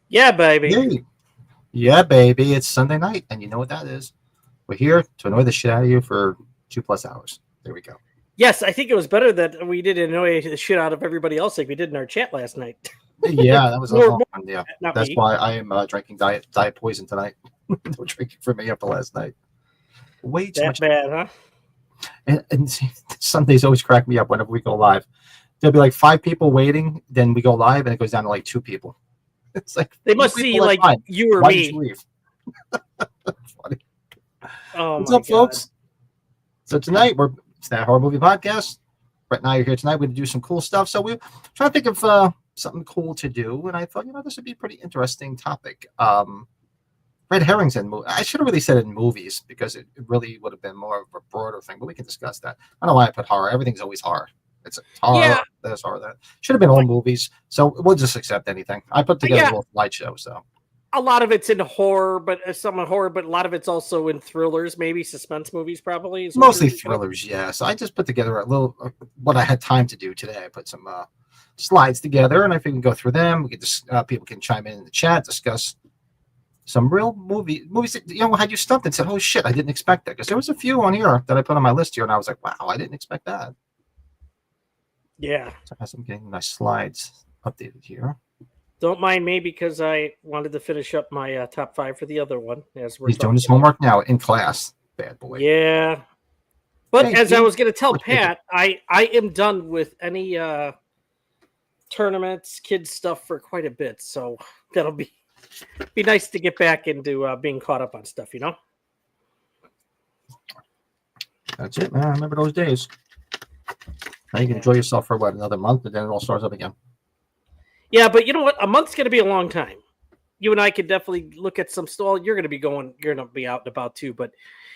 Yeah, baby. Hey. Yeah, baby. It's Sunday night, and you know what that is. We're here to annoy the shit out of you for 2+ hours. There we go. Yes, I think it was better that we didn't annoy the shit out of everybody else like we did in our chat last night. Yeah, that was a long one. Yeah, that's me. why I am drinking diet poison tonight. No drinking for me after last night. Way too much. Bad, huh? And Sundays always crack me up whenever we go live. There'll be like 5 people waiting, then we go live, and it goes down to like 2 people. It's like they must see like you or Why me. did you leave? Funny. Oh, what's up, folks? So tonight it's that horror movie podcast. Right now, you're here tonight. We're going to do some cool stuff. So we're trying to think of something cool to do, and I thought, this would be a pretty interesting topic. Red herrings in movies. I should have really said in movies because it really would have been more of a broader thing, but we can discuss that. I don't know why I put horror. Everything's always horror. It's horror. Yeah. There's horror. That should have been all movies. So we'll just accept anything. I put together a little slideshow. So a lot of it's in horror, but some horror, but a lot of it's also in thrillers, maybe suspense movies, probably. Mostly thrillers, yeah. So I just put together a little what I had time to do today. I put some slides together, and I think we can go through them. We can just people can chime in the chat, discuss some real movies that had you stumped and said, "Oh shit, I didn't expect that." Because there was a few on here that I put on my list here, and I was like, "Wow, I didn't expect that." Yeah. So I'm getting my slides updated here. Don't mind me because I wanted to finish up my top 5 for the other one. He's doing his homework now in class. Bad boy. Yeah. But as I was going to tell Pat, I am done with any tournaments, kids stuff for quite a bit. So that'll be nice to get back into being caught up on stuff, That's it, man. I remember those days. Now you can enjoy yourself for another month, and then it all starts up again. Yeah, but you know what? A month's going to be a long time. You and I could definitely look at some stall. You're going to be out and about too. But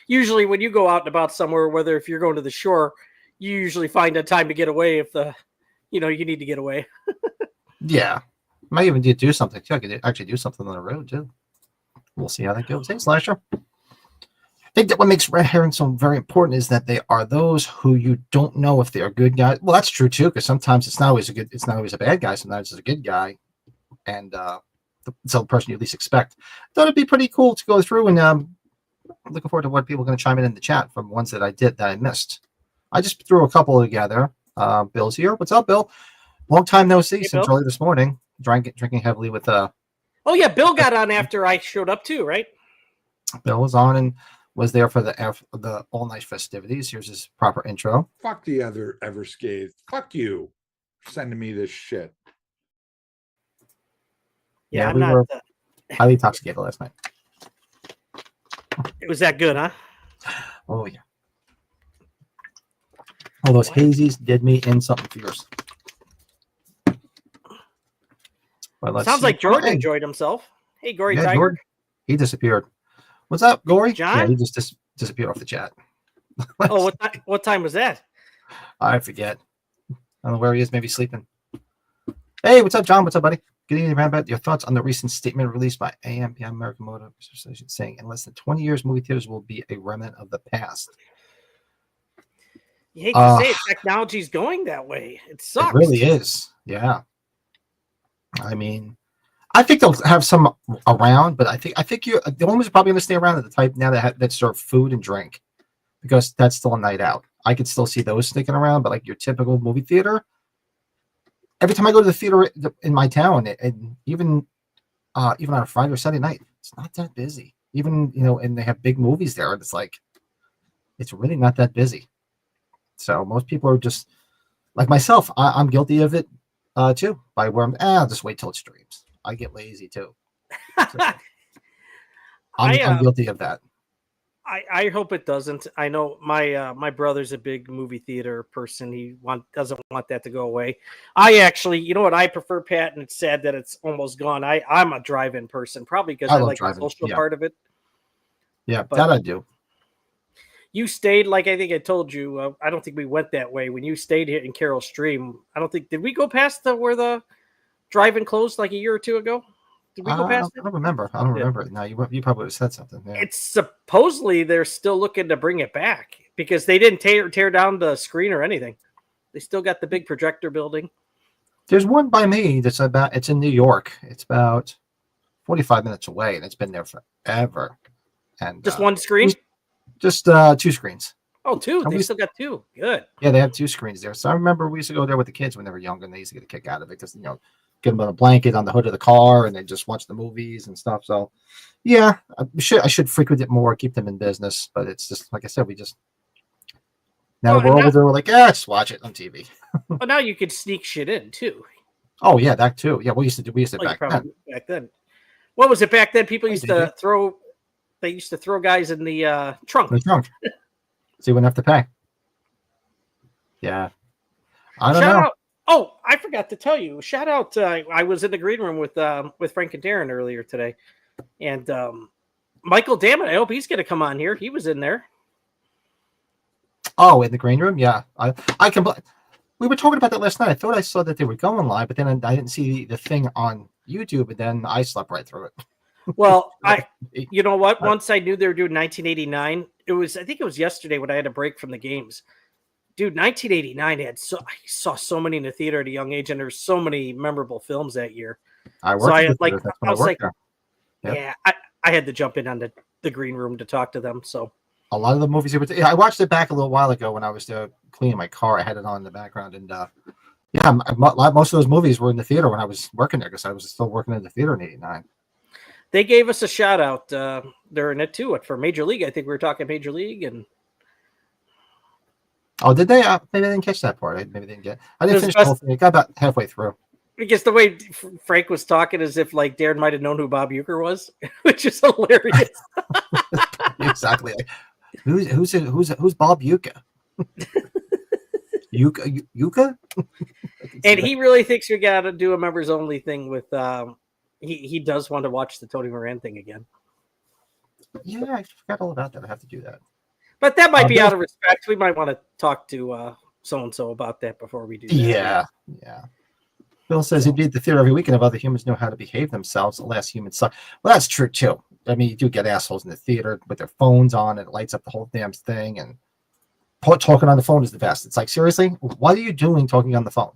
usually when you go out and about somewhere, whether if you're going to the shore, you usually find a time to get away if you need to get away. Yeah. Might even do something too. I could actually do something on the road too. We'll see how that goes. Hey, Slasher. I think that what makes red herrings so very important is that they are those who you don't know if they are good guys. Well, that's true too, because sometimes it's not always a bad guy. Sometimes it's a good guy, and it's the person you least expect. Thought it'd be pretty cool to go through, and I'm looking forward to what people are going to chime in the chat from ones that I missed. I just threw a couple together. Bill's here. What's up, Bill? Long time no see since early this morning. Drinking heavily with Oh yeah, Bill got on after I showed up too, right? Bill was on and was there for the all night festivities. Here's his proper intro. Fuck the other Everscathed. Fuck you for sending me this shit. Yeah, we were highly intoxicated last night. It was that good, huh? Oh yeah. All those hazies did me in something fierce. Sounds like Jordan enjoyed himself. Hey, Gory Tiger. Jordan, he disappeared. What's up, Gory? John? Yeah, he just disappeared off the chat. Oh, what time was that? I forget. I don't know where he is. Maybe sleeping. Hey, what's up, John? What's up, buddy? Good evening, Rambat. Your thoughts on the recent statement released by AMPM American Motor Association saying in less than 20 years, movie theaters will be a remnant of the past. You hate to say it, technology's going that way. It sucks. It really is. Yeah. I mean, I think they'll have some around, but I think the only ones are probably going to stay around are the type now that serve food and drink, because that's still a night out. I could still see those sticking around, but like your typical movie theater, every time I go to the theater in my town, and even on a Friday or Saturday night, it's not that busy. Even and they have big movies there, and it's really not that busy. So most people are just like myself. I'm guilty of it too. By where I'll just wait till it streams. I get lazy too. So I'm guilty of that. I hope it doesn't. I know my brother's a big movie theater person. He doesn't want that to go away. I actually, you know what, I prefer, Pat, and it's sad that it's almost gone. I'm a drive-in person, probably because I I love like the driving. social Yeah. part of it. Yeah, But that I do. you stayed, like I think I told you. I don't think we went that way when you stayed here in Carroll Stream. I don't think, did we go past where the drive-in closed like a year or two ago? Did we go past I it? don't remember. I don't Yeah. remember it now. You probably would have said something. Yeah. It's supposedly they're still looking to bring it back because they didn't tear down the screen or anything. They still got the big projector building. There's one by me it's in New York. It's about 45 minutes away, and it's been there forever. And Just one screen? Just 2 screens. Oh, 2. And They still got 2. Good. Yeah, they have 2 screens there. So I remember we used to go there with the kids when they were younger, and they used to get a kick out of it because get them on a blanket on the hood of the car, and they just watch the movies and stuff. So yeah, I should frequent it more, keep them in business. But it's just like I said, now Well, we're older, we're like, just watch it on TV. Well, now you could sneak shit in too. Oh yeah, that too. Yeah, we used to Well, back then. back then. What was it back then? People used did to you? throw. They used to throw guys in the trunk. The trunk. So you wouldn't have to pay. Yeah. I don't Shout know. out. Oh, I forgot to tell you. Shout out. I was in the green room with Frank and Darren earlier today, and Michael Dammit. I hope he's going to come on here. He was in there. Oh, in the green room? Yeah. I can. We were talking about that last night. I thought I saw that they were going live, but then I didn't see the thing on YouTube, and then I slept right through it. Well, you know what? Once I knew they were doing 1989, I think it was yesterday when I had a break from the games. Dude, 1989 I saw so many in the theater at a young age, and there's so many memorable films that year. I worked. I in the like, theater. That's I when was worked like, there. Yep. yeah, I had to jump in on the green room to talk to them. So A lot of the movies. I watched it back a little while ago when I was cleaning my car. I had it on in the background, and yeah, most of those movies were in the theater when I was working there because I was still working in the theater in '89. they gave us a shout out during it too. For Major League, I think we were talking Major League, and Oh, did they? Maybe I didn't catch that part. Maybe I didn't get. I didn't finish the whole thing. I got about halfway through. because the way Frank was talking, as if like Darren might have known who Bob Euchre was, which is hilarious. Exactly. Who's Bob Yuka? Yuka? And he really thinks we got to do a members only thing with. He does want to watch the Tony Moran thing again. Yeah, I forgot all about that. I have to do that. But that might be Bill- out of respect. We might want to talk to so and so about that before we do that. Yeah. Bill says he'd be at the theater every weekend if other humans know how to behave themselves. The last human suck. Well, that's true too. I mean, you do get assholes in the theater with their phones on and it lights up the whole damn thing. And talking on the phone is the best. It's like, seriously, what are you doing talking on the phone?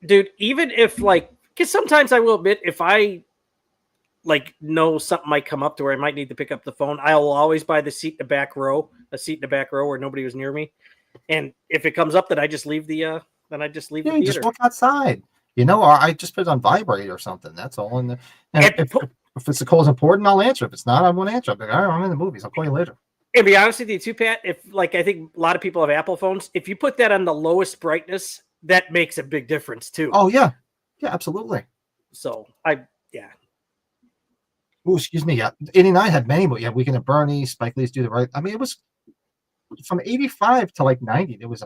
Dude, even if because sometimes I will admit, if I know something might come up to where I might need to pick up the phone, I will always buy a seat in the back row where nobody was near me. And if it comes up, then I just leave the the You theater. just walk outside. Or I just put it on vibrate or something. That's all. And if it's the call is important, I'll answer. If it's not, I won't answer. I'm like, all right, I'm in the movies. I'll call you later. And be honest with you too, Pat, if I think a lot of people have Apple phones, if you put that on the lowest brightness, that makes a big difference too. Oh yeah, absolutely. So yeah. Oh, excuse me. Yeah, '89 had many, but yeah, Weekend at Bernie, Spike Lee's Do the Right. I mean, it was from '85 to '90. There was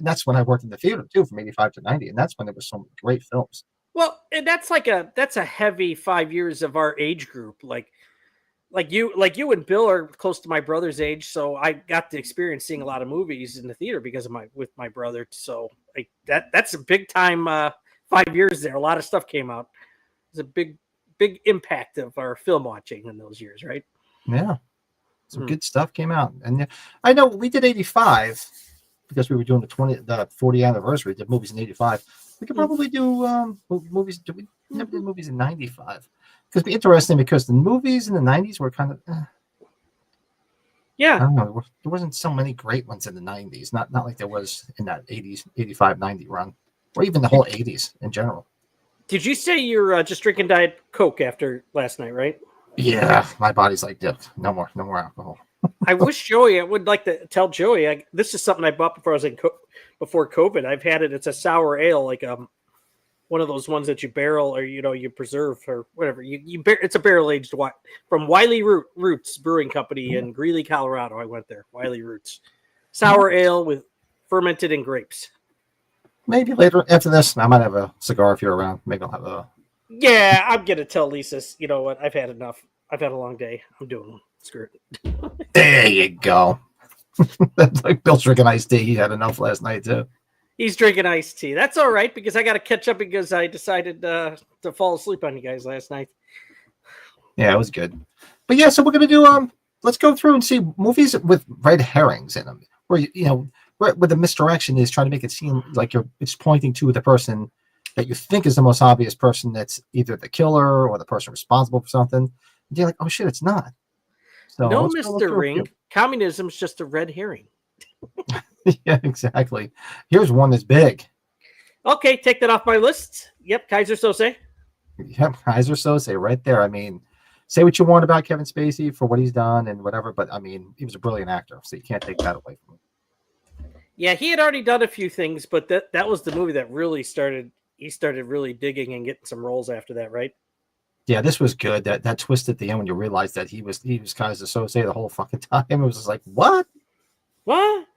that's when I worked in the theater too, from '85 to '90, and that's when there was some great films. Well, and that's a heavy 5 years of our age group. Like you and Bill are close to my brother's age, so I got to experience seeing a lot of movies in the theater because of my brother. So that's a big time 5 years there. A lot of stuff came out. It's a big impact of our film watching in those years, right? Yeah, some good stuff came out, and I know we did '85 because we were doing the 40th anniversary. Did movies in '85. We could probably do movies. We never did movies in '95. Because it'd be interesting because the movies in the '90s were kind of, yeah. I don't know. There wasn't so many great ones in the '90s. Not like there was in that '80s, '85, '90 run, or even the whole '80s in general. Did you say you're just drinking Diet Coke after last night, right? Yeah, my body's like dipped. No more alcohol. I wish Joey. I would like to tell Joey. This is something I bought before I was before COVID. I've had it. It's a sour ale, one of those ones that you barrel or you preserve or whatever. It's a barrel aged wine from Wiley Roots Brewing Company in Greeley, Colorado. I went there. Wiley Roots sour ale with fermented in grapes. Maybe later after this, I might have a cigar if you're around. Maybe I'll have a. Yeah, I'm gonna tell Lisa. You know what? I've had enough. I've had a long day. I'm doing one. Screw it. There you go. That's like Bill's drinking iced tea. He had enough last night too. He's drinking iced tea. That's all right because I got to catch up because I decided to fall asleep on you guys last night. Yeah, it was good. But yeah, so we're gonna do let's go through and see movies with red herrings in them, where where the misdirection is trying to make it seem like it's pointing to the person that you think is the most obvious person that's either the killer or the person responsible for something. And you're like, oh shit, it's not. So no, Mr. Ring. Communism's just a red herring. Yeah, exactly. Here's one that's big. Okay, take that off my list. Yep, Kaiser Sose. Yep, Kaiser Sose right there. I mean, say what you want about Kevin Spacey for what he's done and whatever, but I mean, he was a brilliant actor, so you can't take that away from him. Yeah, he had already done a few things, but that was the movie that really started. He started really digging and getting some roles after that, right? Yeah, this was good. That twist at the end when you realized that he was Kaiser Sose the whole fucking time. It was just like, what? What?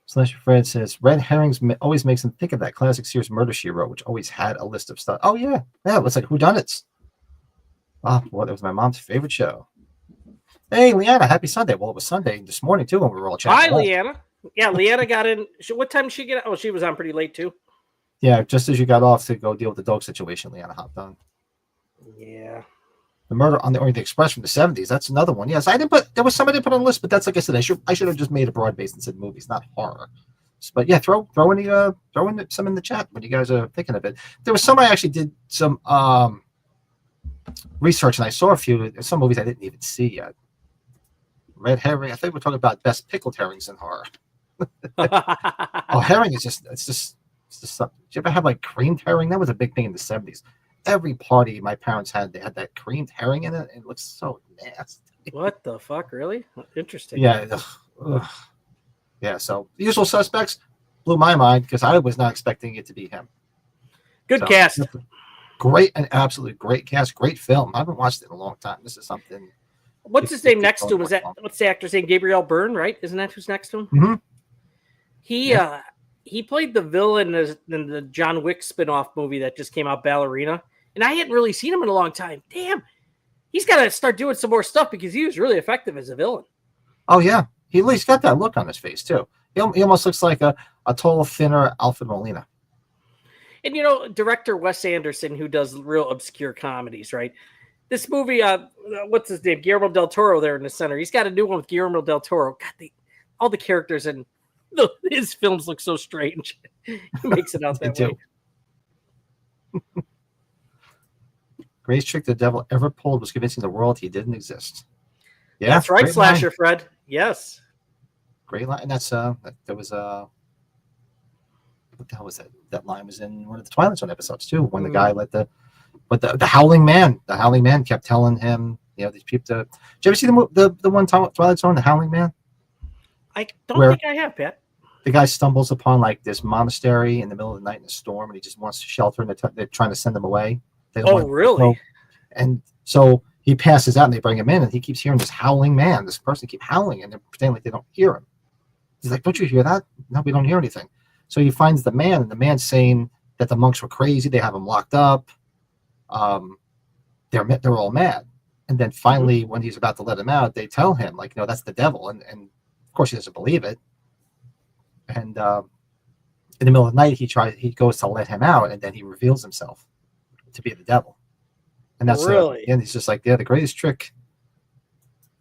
Slasher Fred says red herrings always makes him think of that classic Sears Murder She Wrote, which always had a list of stuff. Oh yeah, it was like whodunits. Oh, well, that was my mom's favorite show. Hey, Leanna, happy Sunday. Well, it was Sunday this morning too when we were all chatting. Hi, Leanna. Yeah, Leanna got in. What time did she get? Oh, she was on pretty late too. Yeah, just as you got off to go deal with the dog situation, Leanna hopped on. Yeah. The Murder on the Orient Express from the 70s. That's another one. Yes, there was some I didn't put on the list, but that's like I said, I should have just made a broad base and said movies, not horror. But yeah, throw in some in the chat when you guys are thinking of it. There was some I actually did some research and I saw some movies I didn't even see yet. Red herring. I think we're talking about best pickled herrings in horror. Oh, herring is just something. Did you ever have like creamed herring? That was a big thing in the 70s. Every party my parents had, they had that creamed herring in it. And it looks so nasty. What the fuck? Really? Interesting. Yeah. Ugh. Yeah. So the Usual Suspects blew my mind because I was not expecting it to be him. Good cast. Great and absolutely great cast. Great film. I haven't watched it in a long time. This is something. What's his name next to him? What's the actor's name? Gabriel Byrne, right? Isn't that who's next to him? Mm-hmm. He played the villain in the John Wick spinoff movie that just came out, Ballerina. And I hadn't really seen him in a long time. Damn. He's got to start doing some more stuff because he was really effective as a villain. Oh, yeah. He's got that look on his face, too. He almost looks like a tall, thinner Alfred Molina. And, director Wes Anderson, who does real obscure comedies, right? This movie, what's his name? Guillermo del Toro there in the center. He's got a new one with Guillermo del Toro. God, all the characters in his films look so strange. He makes it out that way. Greatest trick the devil ever pulled was convincing the world he didn't exist. Yeah, that's right, Slasher Fred. Yes, great line. And that's there was what the hell was that? That line was in one of the Twilight Zone episodes too. When the guy the Howling Man. The Howling Man kept telling him, these people. Did you ever see the one Twilight Zone, the Howling Man? I don't think I have, Pat. The guy stumbles upon like this monastery in the middle of the night in a storm, and he just wants to shelter, and they're trying to send him away. Really? And so he passes out, and they bring him in, and he keeps hearing this howling man. This person keeps howling, and they're pretending like they don't hear him. He's like, "Don't you hear that? No, we don't hear anything." So he finds the man, and the man's saying that the monks were crazy. They have him locked up. They're all mad. And then finally, when he's about to let him out, they tell him, like, "No, that's the devil." And of course, he doesn't believe it. And in the middle of the night, he goes to let him out, and then he reveals himself to be the devil. And that's really, and he's just like, the greatest trick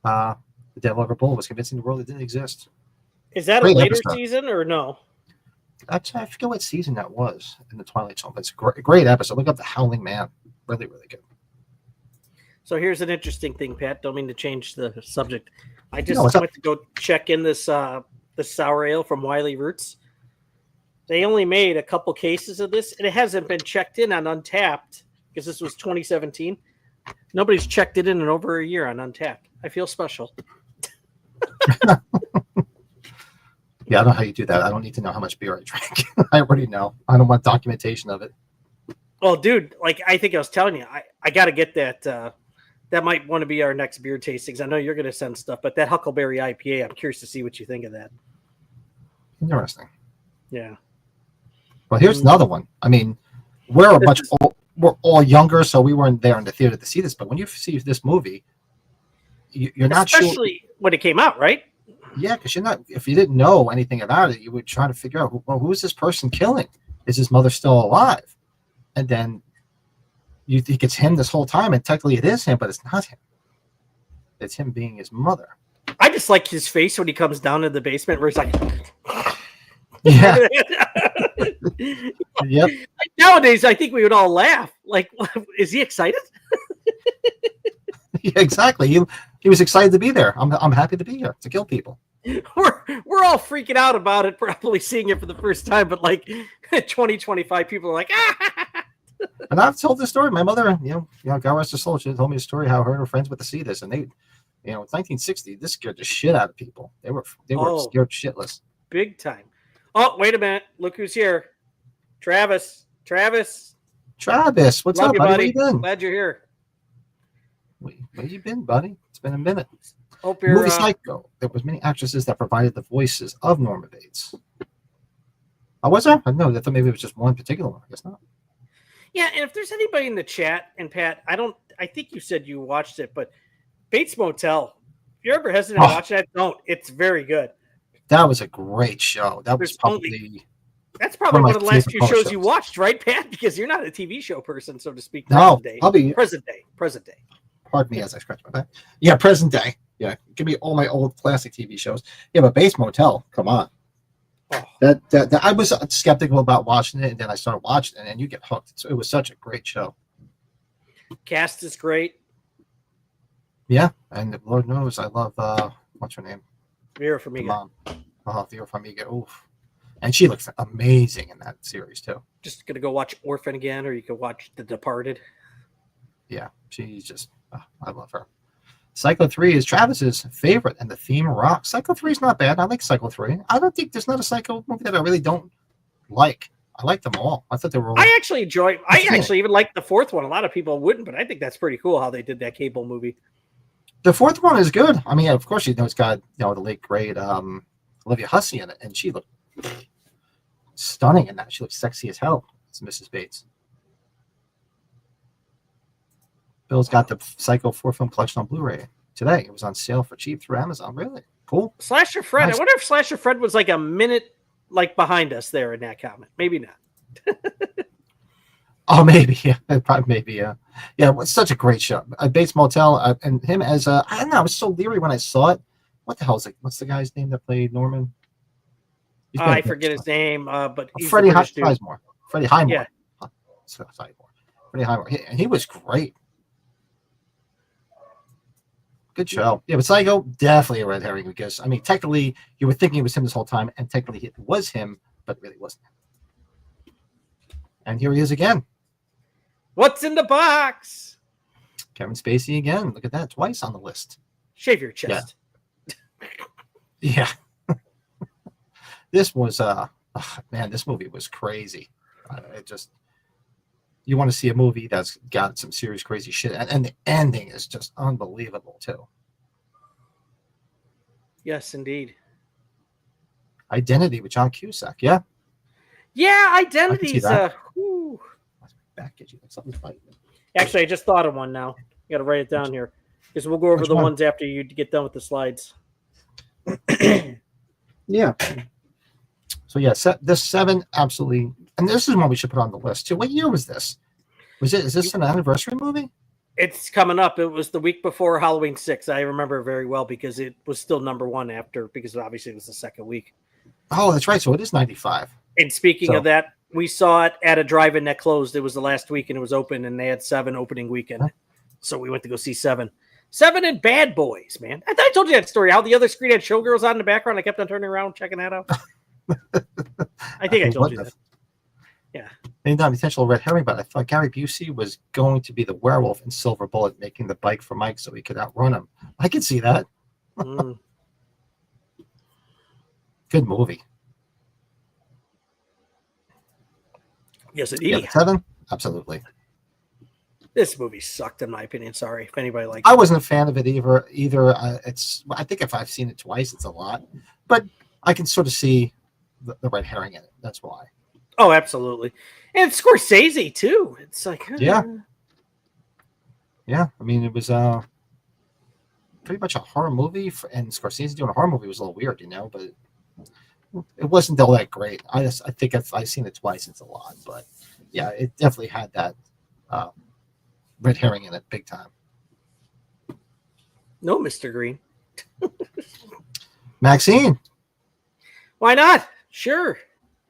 the devil ever pulled was convincing the world it didn't exist. Is that great a later season or no? I forget what season that was in the Twilight Zone, but it's a great episode. Look up the Howling Man. Really, really good. So here's an interesting thing, Pat. Don't mean to change the subject. I just went to go check in this sour ale from Wiley Roots. They only made a couple cases of this, and it hasn't been checked in on Untapped because this was 2017. Nobody's checked it in over a year on Untapped. I feel special. Yeah, I don't know how you do that. I don't need to know how much beer I drank. I already know. I don't want documentation of it. Well, dude, like I think I was telling you, I got to get that. That might want to be our next beer tastings. I know you're going to send stuff, but that Huckleberry IPA, I'm curious to see what you think of that. Interesting. Yeah. Well, here's another one. I mean, we're all younger, so we weren't there in the theater to see this. But when you see this movie, you're not sure. Especially when it came out, right? Yeah, because you're not. If you didn't know anything about it, you would try to figure out, well, who is this person killing? Is his mother still alive? And then you think it's him this whole time, and technically it is him, but it's not him. It's him being his mother. I just like his face when he comes down to the basement where he's like, Yeah. Yep. Nowadays, I think we would all laugh. Like, is he excited? Yeah, exactly. He was excited to be there. I'm happy to be here to kill people. We're all freaking out about it, probably seeing it for the first time, but like 20, 25 people are like, ah. And I've told this story. My mother, God rest her soul, she told me a story how her and her friends went to see this, and they, it's 1960. This scared the shit out of people. They were scared shitless. Big time. Oh, wait a minute. Look who's here. Travis, what's love up, you, buddy? buddy? Where you been? Glad you're here. Where you been, buddy? It's been a minute. Hope you're Movie Psycho. There was many actresses that provided the voices of Norma Bates. Oh, was there? No, I thought maybe it was just one particular one. I guess not. Yeah, and if there's anybody in the chat, and Pat, I think you said you watched it, but Bates Motel, if you're ever hesitant to watch that, don't. It's very good. That was a great show. That's probably one of the last few shows you watched, right, Pat? Because you're not a TV show person, so to speak. No, Present day. Pardon me as I scratch my back. Yeah, present day. Yeah, give me all my old classic TV shows. Yeah, but Bates Motel, come on. Oh. That I was skeptical about watching it, and then I started watching it, and you get hooked. So it was such a great show. Cast is great. Yeah, and Lord knows I love what's her name? Vera Farmiga. Mom. Oh, Vera Farmiga. Oof. And she looks amazing in that series too. Just gonna go watch Orphan again, or you could watch The Departed. Yeah, she's just I love her. Psycho 3 is Travis's favorite, and the theme rocks. Psycho 3 is not bad. I like Psycho 3. I don't think there's not a Psycho movie that I really don't like. I like them all. I thought they were all... I actually enjoy... I actually even like the fourth one. A lot of people wouldn't, but I think that's pretty cool how they did that Cable movie. The fourth one is good. I mean, of course, it's got the late, great Olivia Hussey in it, and she looked stunning in that. She looked sexy as hell as Mrs. Bates. Bill's got the Psycho 4 film collection on Blu-ray today. It was on sale for cheap through Amazon. Really cool. Slasher Fred. Nice. I wonder if Slasher Fred was like a minute behind us there in that comment. Maybe not. Oh, maybe. Yeah, probably maybe. Yeah, it's such a great show. Bates Motel and him as I don't know. I was so leery when I saw it. What the hell is it? What's the guy's name that played Norman? I forget his name, but he's Freddie Highmore. Freddie Highmore. Yeah. Freddie Highmore. He was great. Good show. Yeah, but Psycho, definitely a red herring because, I mean, technically, you were thinking it was him this whole time, and technically it was him, but it really wasn't him. And here he is again. What's in the box? Kevin Spacey again. Look at that. Twice on the list. Shave your chest. Yeah. This was, man, this movie was crazy. You want to see a movie that's got some serious crazy shit, and the ending is just unbelievable too. Yes, indeed. Identity with John Cusack, yeah. Yeah, Identity's back at you. Something's fighting me. Actually, I just thought of one now. You got to write it down here because we'll go over the ones after you get done with the slides. Yeah. So yeah, this 7 absolutely, and this is one we should put on the list too. What year was this? Is this an anniversary movie? It's coming up. It was the week before Halloween 6. I remember it very well because it was still #1 after, because obviously it was the second week. Oh, that's right. So it is 95. And speaking of that, we saw it at a drive-in that closed. It was the last week and it was open, and they had 7 opening weekend. Huh? So we went to go see 7. 7 and Bad Boys, man. I thought I told you that story. How the other screen had Showgirls on in the background. I kept on turning around, checking that out. I think I told you that. Yeah. Maybe not intentional red herring, but I thought Gary Busey was going to be the werewolf in Silver Bullet, making the bike for Mike so he could outrun him. I could see that. Good movie. Yes, Yeah, indeed. 7. Absolutely. This movie sucked, in my opinion. Sorry if anybody likes I it. wasn't a fan of it either. I think if I've seen it twice, it's a lot, but I can sort of see the red herring in it. That's why. Oh, absolutely. And Scorsese, too. It's like, Yeah. Yeah. I mean, it was pretty much a horror movie, and Scorsese doing a horror movie was a little weird, but it wasn't all that great. I think if I've seen it twice, it's a lot, but yeah, it definitely had that red herring in it, big time. No, Mr. Green. Maxine, Why not? Sure.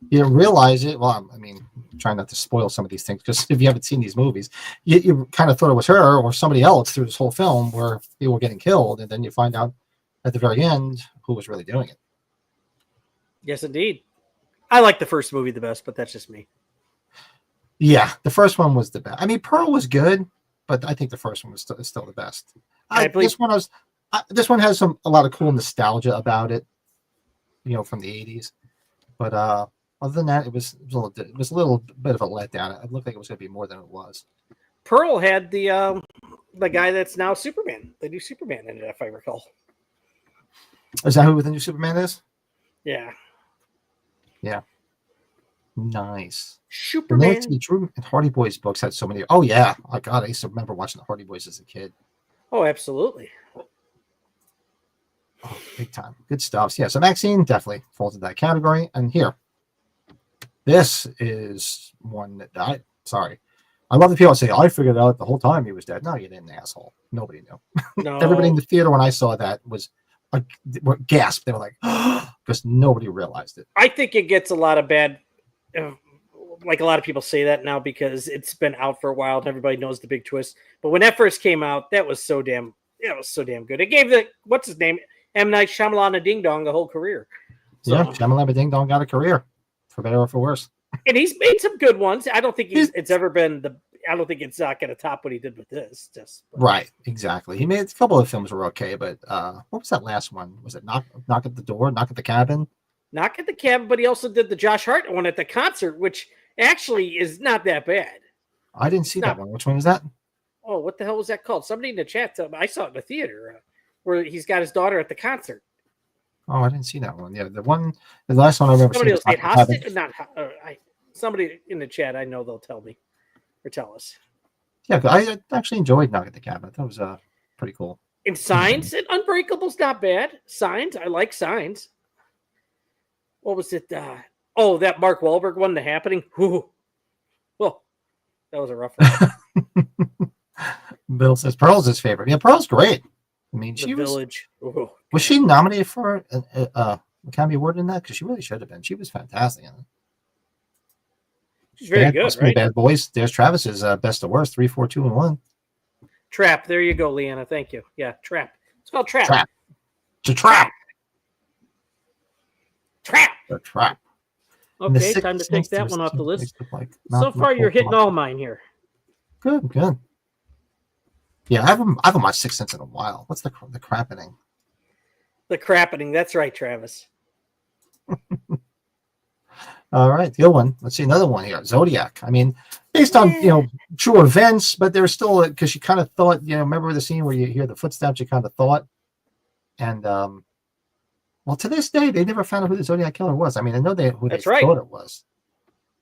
you didn't realize it. Well, I mean, trying not to spoil some of these things, because if you haven't seen these movies, you kind of thought it was her or somebody else through this whole film where people were getting killed, and then you find out at the very end who was really doing it. Yes, indeed. I like the first movie the best, but that's just me. Yeah, the first one was the best. I mean, Pearl was good, but I think the first one was still the best. I believe- This one has a lot of cool nostalgia about it, from the 80s. But other than that, it was a little bit of a letdown. It looked like it was going to be more than it was. Pearl had the guy that's now Superman. They do Superman in it, if I recall. Is that who the new Superman is? Yeah. Yeah. Nice. Superman. Nancy Drew and Hardy Boys books had so many. Oh yeah, oh god, I used to remember watching the Hardy Boys as a kid. Oh, absolutely. Oh, big time. Good stuff. Yeah, so Maxine definitely falls into that category. And here, this is one that I love the people that say, I figured out the whole time he was dead. No, you didn't, asshole. Nobody knew. No. Everybody in the theater when I saw that was gasped. They were like, because nobody realized it. I think it gets a lot of bad, like a lot of people say that now because it's been out for a while and everybody knows the big twist. But when that first came out, that was so damn good. It gave what's his name, M. Night Shyamalan, a ding dong, a whole career. So, Yeah, Shyamalan Ding Dong got a career, for better or for worse. and he's made some good ones. I don't think it's ever been I don't think it's not going to top what he did with this. Right, exactly. He made a couple of films were okay, but what was that last one? Was it Knock at the Door, Knock at the Cabin? Knock at the Cabin, but he also did the Josh Hart one at the concert, which actually is not that bad. I didn't see that one. Which one is that? Oh, what the hell was that called? Somebody in the chat told me. I saw it in the theater where he's got his daughter at the concert. Oh, I didn't see that one. Yeah, the last one I remember Somebody seeing. else hostage. Somebody in the chat, I know they'll tell me or tell us. Yeah, I actually enjoyed Knock at the Cabin. That was pretty cool. In Signs, and Unbreakable's not bad. Signs, I like Signs. What was it? That Mark Wahlberg one, The Happening. Ooh. Well, that was a rough one. Bill says Pearl's his favorite. Yeah, Pearl's great. I mean, The Village. Was she nominated for an Academy Award in that? Because she really should have been. She was fantastic in it. She's very good, right? Bad Boys. There's Travis's best to worst. 3, 4, 2, and 1. Trap. There you go, Leanna. Thank you. Yeah, Trap. It's called Trap. Trap. It's a trap. Trap. A trap. Okay, time to take that one off the list. So far, you're hitting all mine here. Good, good. Yeah, I haven't watched Sixth Sense in a while. What's the crappening? The crappening. That's right, Travis. All right, the other one. Let's see another one here. Zodiac. I mean, based on true events, but there's still because you kind of thought remember the scene where you hear the footsteps? You kind of thought, and well, to this day they never found out who the Zodiac killer was. I mean, I know who they thought it was.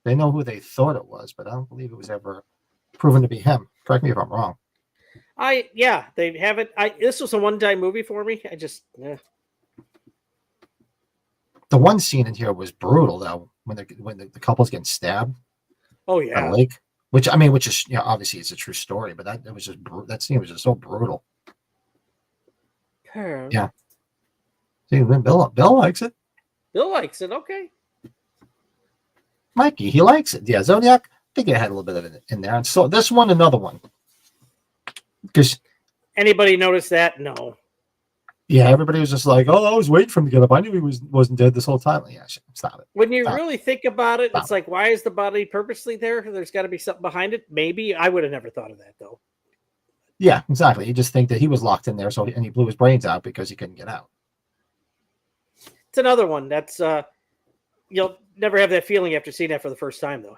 They know who they thought it was, but I don't believe it was ever proven to be him. Correct me if I'm wrong. They haven't. This was a one-time movie for me. The one scene in here was brutal though, when the couple's getting stabbed. Oh yeah, at a lake. Which is obviously it's a true story, but that scene was just so brutal. Yeah. See, Bill likes it. Bill likes it. Okay. Mikey, he likes it. Yeah, Zodiac. I think it had a little bit of it in there. And so this one, another one. Because anybody notice that? No. Yeah, everybody was just like, "Oh, I was waiting for him to get up. I knew he wasn't dead this whole time." Like, yeah, stop it. When you really think about it, it's like, why is the body purposely there? There's got to be something behind it. Maybe I would have never thought of that though. Yeah, exactly. You just think that he was locked in there, and he blew his brains out because he couldn't get out. It's another one that's you'll never have that feeling after seeing that for the first time, though.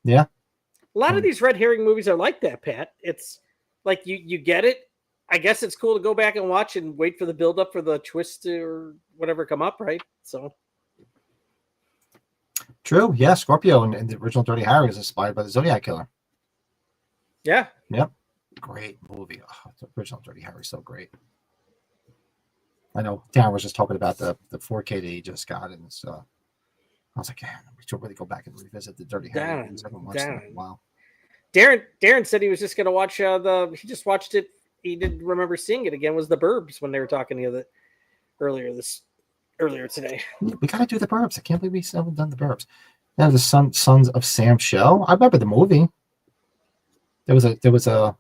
Yeah. A lot of these red herring movies are like that, Pat. It's like you get it. I guess it's cool to go back and watch and wait for the build up for the twist or whatever come up, right? So True. Yeah. Scorpio and the original Dirty Harry is inspired by the Zodiac Killer. yeah. Yep. Great movie. Oh, the original Dirty Harry is so great. I know Darren was just talking about the 4K that he just got, and so I was like, yeah, we should really go back and revisit the Dirty Harry movies. I haven't watched them in a while. Darren said he was just going to watch he just watched it. He didn't remember seeing it again. Was the Burbs when they were talking the other earlier today. We got to do the Burbs. I can't believe we still haven't done the Burbs. Now the Sons of Sam show. I remember the movie. There was a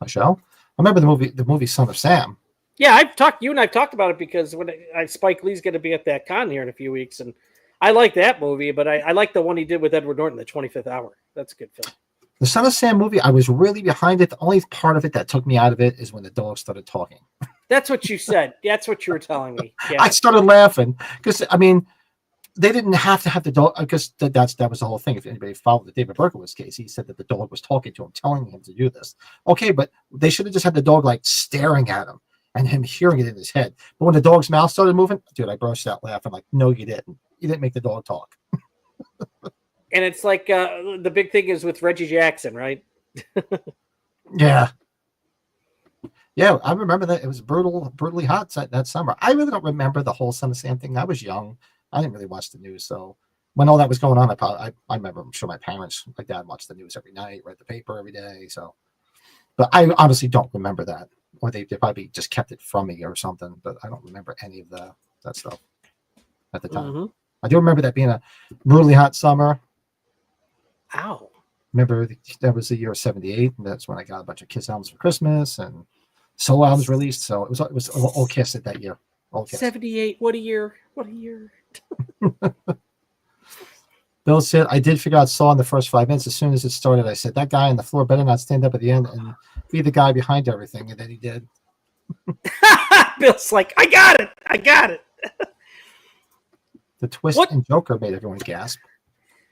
show. I remember the movie Son of Sam. Yeah, you and I've talked about it because when Spike Lee's going to be at that con here in a few weeks, and I like that movie, but I like the one he did with Edward Norton, The 25th Hour. That's a good film. The Son of Sam movie, I was really behind it. The only part of it that took me out of it is when the dog started talking. That's what you said. That's what you were telling me. Yeah. I started laughing because they didn't have to have the dog because that was the whole thing. If anybody followed the David Berkowitz case, he said that the dog was talking to him, telling him to do this. Okay, but they should have just had the dog like staring at him and him hearing it in his head. But when the dog's mouth started moving, dude, I burst out laughing. Like, no, you didn't. You didn't make the dog talk. And it's like the big thing is with Reggie Jackson, right? Yeah. Yeah, I remember that. It was brutally hot that summer. I really don't remember the whole Son of Sam thing. I was young. I didn't really watch the news. So when all that was going on, I remember, I'm sure my dad watched the news every night, read the paper every day. So, but I honestly don't remember that. Or they probably just kept it from me or something. But I don't remember any of that stuff at the time. Mm-hmm. I do remember that being a brutally hot summer. Ow. Remember that was the year of 78, and that's when I got a bunch of Kiss albums for Christmas and solo albums released. So it was all Kiss at that year. All Kiss. 78. What a year. Bill said, I did figure out Saw in the first 5 minutes. As soon as it started, I said, that guy on the floor better not stand up at the end and be the guy behind everything. And then he did. Bill's like, I got it. The twist and Joker made everyone gasp.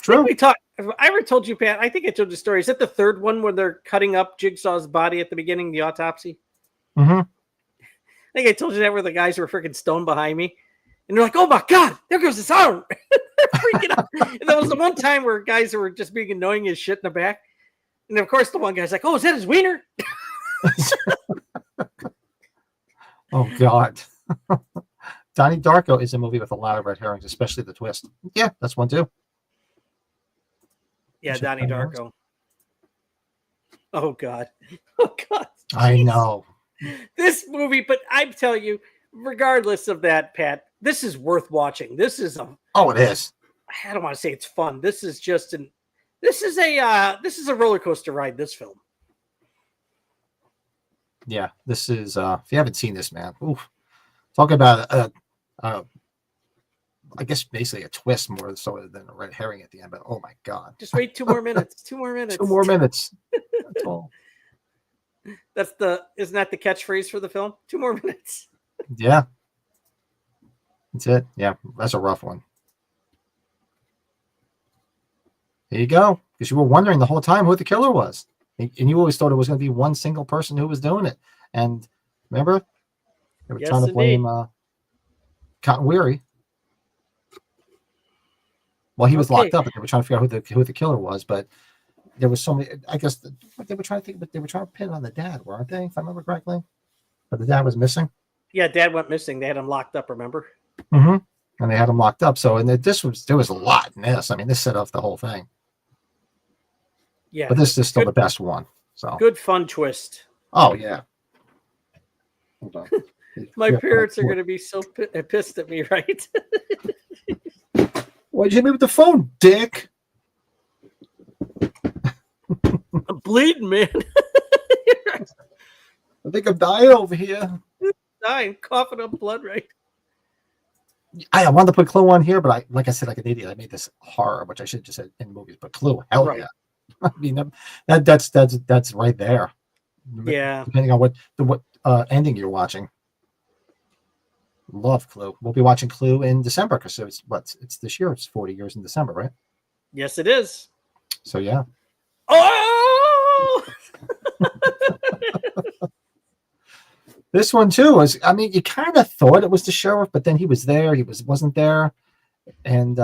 True. I ever told you, Pat? I think I told you the story. Is that the third one where they're cutting up Jigsaw's body at the beginning, the autopsy? Mm-hmm. I think I told you that where the guys were freaking stoned behind me. And they're like, oh my God, there goes his arm. Freaking out. And that was the one time where guys were just being annoying as shit in the back. And of course, the one guy's like, oh, is that his wiener? Oh, God. Donnie Darko is a movie with a lot of red herrings, especially the twist. Yeah, that's one too. Yeah, Donnie Darko. Oh, God. Oh, God. Jeez. I know. This movie, but I tell you, regardless of that, Pat, this is worth watching. This is it is. I don't want to say it's fun. This is just this is a roller coaster ride, this film. Yeah, this is if you haven't seen this, man, oof. Talk about I guess basically a twist more so than a red herring at the end, but oh my God. Just wait 2 more minutes. 2 more minutes. 2 more minutes. That's all. Isn't that the catchphrase for the film? 2 more minutes. Yeah. That's it. Yeah, that's a rough one. There you go. Because you were wondering the whole time who the killer was. And you always thought it was going to be one single person who was doing it. And remember? They were trying to blame Cotton Weary. Well, he was locked up, and they were trying to figure out who the killer was. But there was so many. I guess they were trying to think, but they were trying to pin it on the dad, weren't they? If I remember correctly. But the dad was missing. Yeah, dad went missing. They had him locked up. Remember? Mm-hmm. And they had him locked up. So, and there was a lot in this. I mean, this set off the whole thing. Yeah, but this is still the best one. So good fun twist. Oh yeah. Hold on. My parents are going to be so pissed at me, right? Why'd you hit me with the phone, dick? I'm bleeding, man. I think I'm dying over here. Dying, coughing up blood, right? I wanted to put Clue on here, but like I said, like an idiot, I made this horror, which I should have just said in movies. But Clue, hell right. Yeah. I mean, that's right there. Yeah. Depending on what ending you're watching. Love Clue. We'll be watching Clue in December because it's this year. It's 40 years in December, right? Yes, it is. So yeah. Oh, This one too was. I mean, you kind of thought it was the sheriff, but then he was there. He wasn't there, and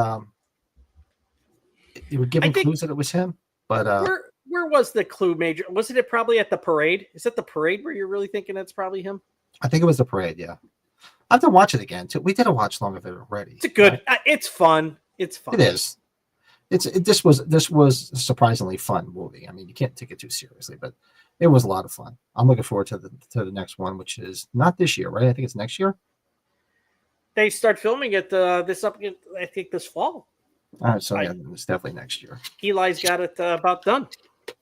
you were giving clues that it was him. But where was the clue major? Wasn't it probably at the parade? Is it the parade where you're really thinking it's probably him? I think it was the parade. Yeah, I have to watch it again too. We did a watch long of it already. It's a good. Right? It's fun. It's fun. It is. This was a surprisingly fun movie. I mean, you can't take it too seriously, but it was a lot of fun. I'm looking forward to the next one, which is not this year, right? I think it's next year. They start filming it I think this fall. All right, so yeah, it's definitely next year. Eli's got it about done. At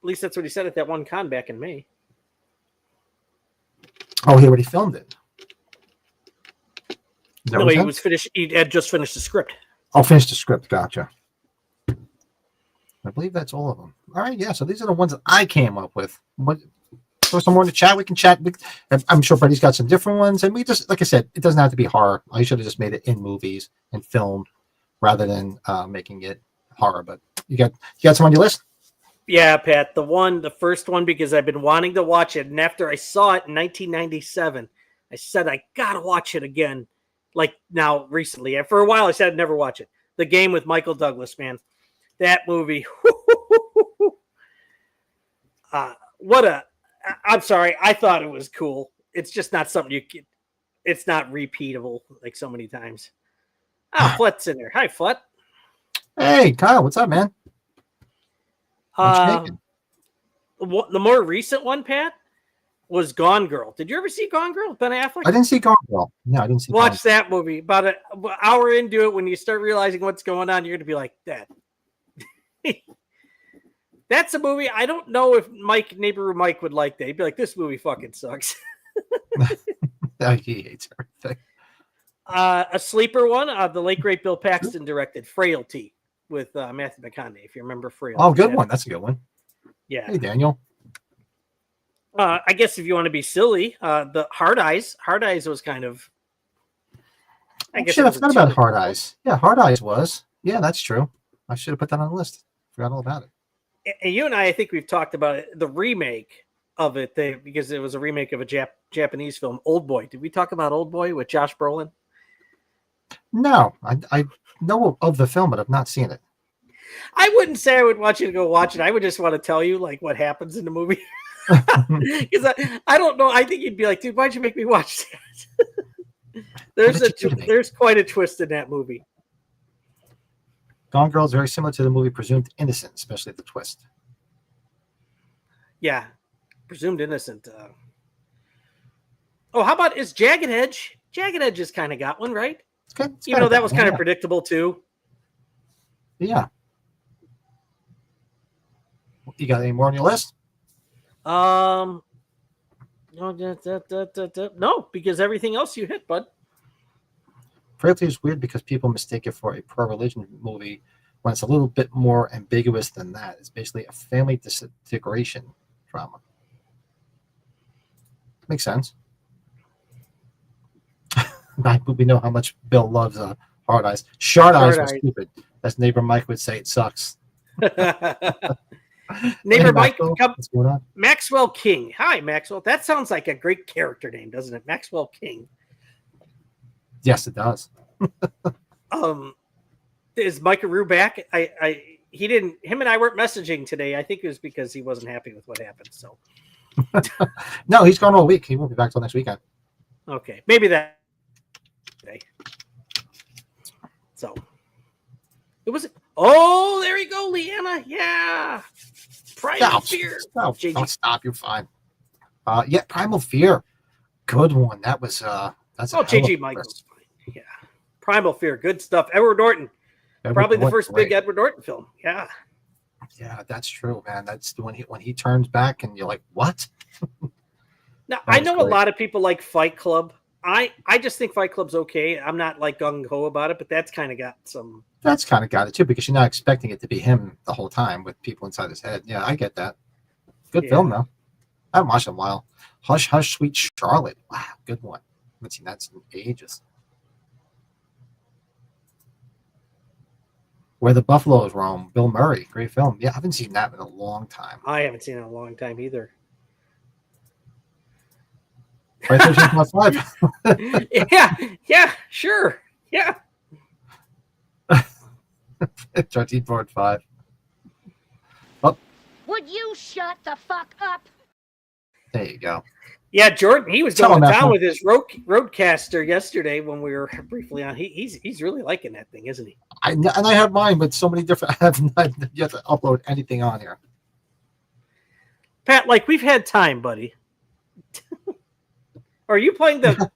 least that's what he said at that one con back in May. Oh, he already filmed it. No, he was finished. He had just finished the script. Oh, finished the script. Gotcha. I believe that's all of them. All right, yeah. So these are the ones that I came up with. What? Throw some more in the chat. We can chat. I'm sure Freddie's got some different ones, and we just, like I said, it doesn't have to be horror. I should have just made it in movies and film rather than making it horror. But you got some on your list? Yeah, Pat. The first one, because I've been wanting to watch it, and after I saw it in 1997, I said I gotta watch it again. Like now, recently, and for a while, I said I'd never watch it. The Game with Michael Douglas, man. That movie. I'm sorry. I thought it was cool. It's just not something it's not repeatable like so many times. Flet's in there. Hi, Flet. Hey, Kyle. What's up, man? The more recent one, Pat, was Gone Girl. Did you ever see Gone Girl, Ben Affleck? I didn't see Gone Girl. No, I didn't see. Watch that movie. About an hour into it, when you start realizing what's going on, you're going to be like, that. That's a movie. I don't know if neighbor Mike would like that. He'd be like, this movie fucking sucks. He hates everything. A sleeper one, the late great Bill Paxton directed, Frailty, with Matthew McConaughey, if you remember Frailty. Oh, good one. That's a good one. Yeah. Hey, Daniel. I guess if you want to be silly, the Hard Eyes. Hard Eyes was kind of... I forgot about Hard Eyes. Yeah, Hard Eyes was. Yeah, that's true. I should have put that on the list. Forgot all about it. And you and I think we've talked about it, the remake of it, because it was a remake of a Japanese film, Old Boy. Did we talk about Old Boy with Josh Brolin? No, I know of the film, but I've not seen it. I wouldn't say I would want you to go watch it. I would just want to tell you like what happens in the movie. Because I don't know. I think you'd be like, dude, why'd you make me watch that? There's quite a twist in that movie. Gone Girl is very similar to the movie Presumed Innocent, especially the twist. Yeah, Presumed Innocent. How about is Jagged Edge? Jagged Edge has kind of got one, right? Even though that was kind of predictable too. Yeah. You got any more on your list? No, because everything else you hit, bud. Frailty is weird because people mistake it for a pro-religion movie when it's a little bit more ambiguous than that. It's basically a family disintegration drama. Makes sense. We know how much Bill loves Hard Eyes. Shard Eyes was stupid. As neighbor Mike would say, it sucks. Neighbor Mike, what's going on? Maxwell King. Hi, Maxwell. That sounds like a great character name, doesn't it? Maxwell King. Yes, it does. Is Micah Rue back? Him and I weren't messaging today. I think it was because he wasn't happy with what happened. So no, he's gone all week. He won't be back till next weekend. Okay, maybe that day. So it was. Oh, there you go, Leanna. Yeah, Primal Fear. Don't stop. You're fine. Yeah, Primal Fear. Good one. That was that's JG Michaels. Yeah, Primal Fear. Good stuff. Edward Norton. Probably the first big Edward Norton film. Yeah. Yeah, that's true, man. That's when he turns back and you're like, what? Now I know a lot of people like Fight Club. I just think Fight Club's okay. I'm not like gung ho about it, but that's kind of got some. That's kind of got it too, because you're not expecting it to be him the whole time with people inside his head. Yeah, I get that. Good film though. I haven't watched it in a while. Hush, Hush, Sweet Charlotte. Wow, good one. haven't seen that in ages. Where the Buffaloes Roam, Bill Murray, great film. Yeah, I haven't seen that in a long time. I haven't seen it in a long time either. Right, 13.5. yeah, sure. Yeah. 13.5. Oh, Would you shut the fuck up? there you go. Yeah, Jordan, he was Tell going him, down Ethel. with his roadcaster yesterday when we were briefly on. He's really liking that thing, isn't he? And I have mine, but so many different. I have not yet to upload anything on here. Pat, like we've had time, buddy. Are you playing the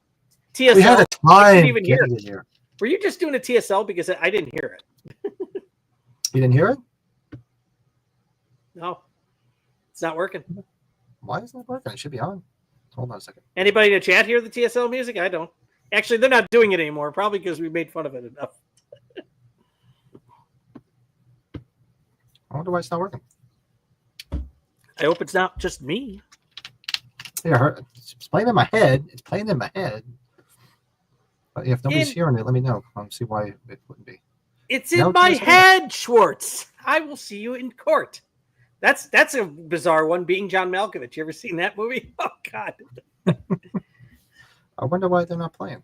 TSL? We had a I time couldn't even hear getting it. in here. Were you just doing a TSL because I didn't hear it? You didn't hear it? No, it's not working. Why isn't it working? It should be on. Hold on a second. Anybody in the chat hear the TSL music? I don't. Actually, they're not doing it anymore, probably because we made fun of it enough. I wonder why it's not working. I hope it's not just me. Yeah, it's playing in my head. It's playing in my head. But if nobody's hearing it, let me know. I'll see why it wouldn't be. It's in No, my just- head, Schwartz. I will see you in court. That's a bizarre one, being John Malkovich. You ever seen that movie? Oh, God. I wonder why they're not playing.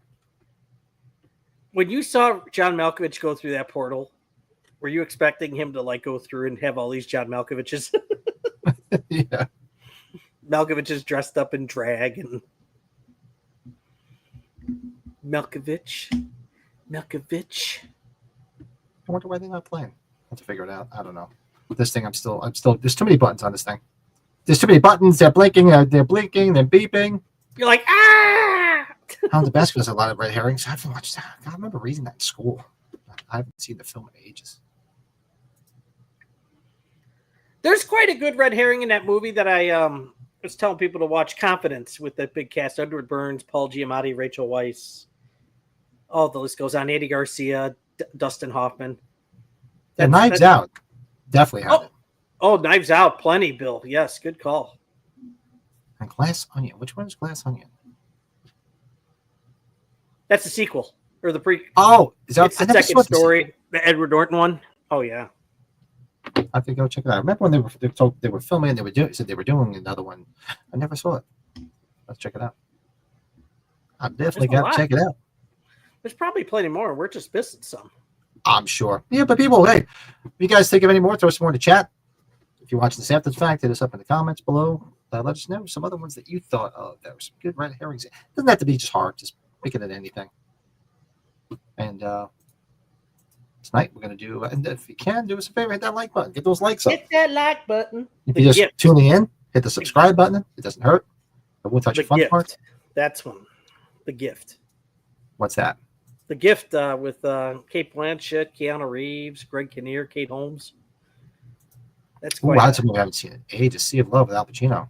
When you saw John Malkovich go through that portal, were you expecting him to like go through and have all these John Malkoviches? Yeah. Malkovich is dressed up in drag and Malkovich. I wonder why they're not playing. I have to figure it out. I don't know. This thing, I'm still. There's too many buttons on this thing. There's too many buttons. They're blinking. They're blinking. They're beeping. You're like, ah! Hound of Baskerville has a lot of red herrings. I haven't watched that. I remember reading that in school. I haven't seen the film in ages. There's quite a good red herring in that movie that I was telling people to watch, Confidence, with that big cast: Edward Burns, Paul Giamatti, Rachel Weisz. Oh, the list goes on. Andy Garcia, Dustin Hoffman. Yeah, Knives Out. Definitely had it. Oh, Knives Out, plenty, Bill. Yes, good call. And Glass Onion. Which one is Glass Onion? That's the sequel or the pre. Oh, is that It's the I never second saw the story, the Edward Norton one. Oh yeah. I have to go check it out. I remember when they were filming and they were doing another one. I never saw it. Let's check it out. I definitely There's a got lot. to check it out. There's probably plenty more. We're just missing some. I'm sure. Yeah, but people, hey, if you guys think of any more, throw some more in the chat. If you're watching this after the fact, hit us up in the comments below. Let us know some other ones that you thought of. That were some good red herrings. It doesn't have to be just hard. Just pick it at anything. And tonight we're going to do, and if you can, do us a favor, hit that like button. Get those likes up. Hit that like button. If The you're just gift. tuning in, hit the subscribe button. It doesn't hurt. But we'll touch The the fun gift. part. That's one. The Gift. What's that? The Gift with Kate Blanchett, Keanu Reeves, Greg Kinnear, Kate Holmes. That's Ooh, quite. that's a movie I haven't seen in ages. Sea of Love with Al Pacino.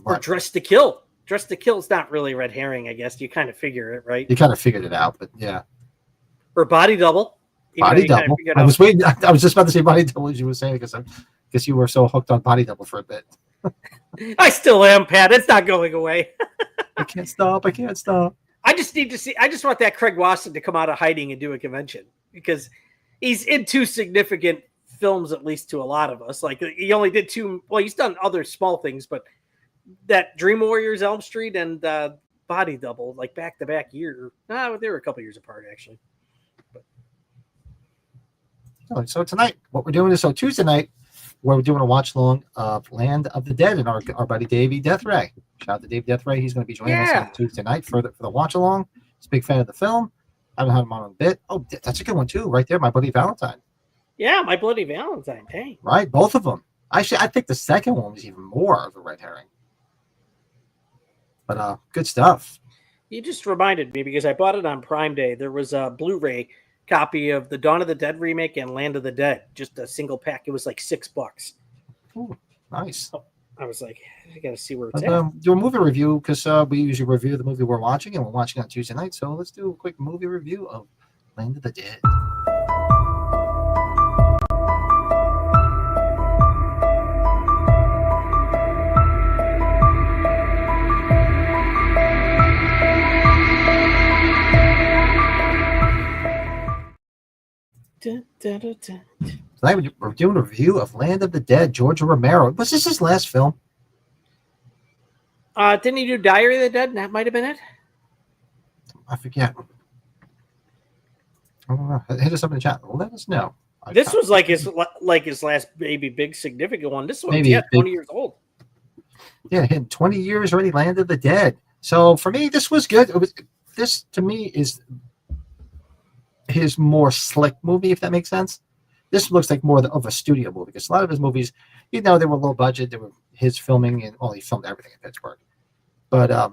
Or Dress to Kill. Dress to Kill is not really red herring, I guess. You kind of figure it, right? You kind of figured it out, but yeah. Or Body Double. Even though Body you kinda Double. figured I out- was waiting. I was just about to say Body Double as you were saying because you were so hooked on Body Double for a bit. I still am, Pat. It's not going away. I can't stop. I can't stop. I just need to see. I just want that Craig Wasson to come out of hiding and do a convention because he's in two significant films, at least to a lot of us. Like he only did two. Well, he's done other small things, but that Dream Warriors, Elm Street, and Body Double, like back to back year. They were a couple years apart actually. So tonight, what we're doing is Tuesday night, we're doing a watch along of Land of the Dead and our buddy Davey Deathray. Shout out to Dave Deathray. He's going to be joining us on Tuesday night for the watch along. He's a big fan of the film. I haven't had him on a bit. Oh, that's a good one too, right there. My buddy Valentine. Yeah, My Bloody Valentine. Dang. Right, both of them. Actually, I think the second one was even more of a red herring. But good stuff. You just reminded me because I bought it on Prime Day. There was a Blu-ray copy of the Dawn of the Dead remake and Land of the Dead, just a single pack. It was like $6. Ooh, nice. I was like, I gotta see where it's at. Do a movie review because we usually review the movie we're watching, and we're watching on Tuesday night. So let's do a quick movie review of Land of the Dead. Dun, dun, dun, dun. Tonight we're doing a review of Land of the Dead, George Romero. Was this his last film? Didn't he do Diary of the Dead? That might have been it. I forget. I don't know. Hit us up in the chat. Let us know. This was like his last maybe big significant one. This one's Maybe 20 years old. Yeah, in 20 years already, Land of the Dead. So for me, this was good. This to me is his more slick movie, if that makes sense. This looks like more of a studio movie because a lot of his movies, they were low budget. They were his filming, and he filmed everything in Pittsburgh. But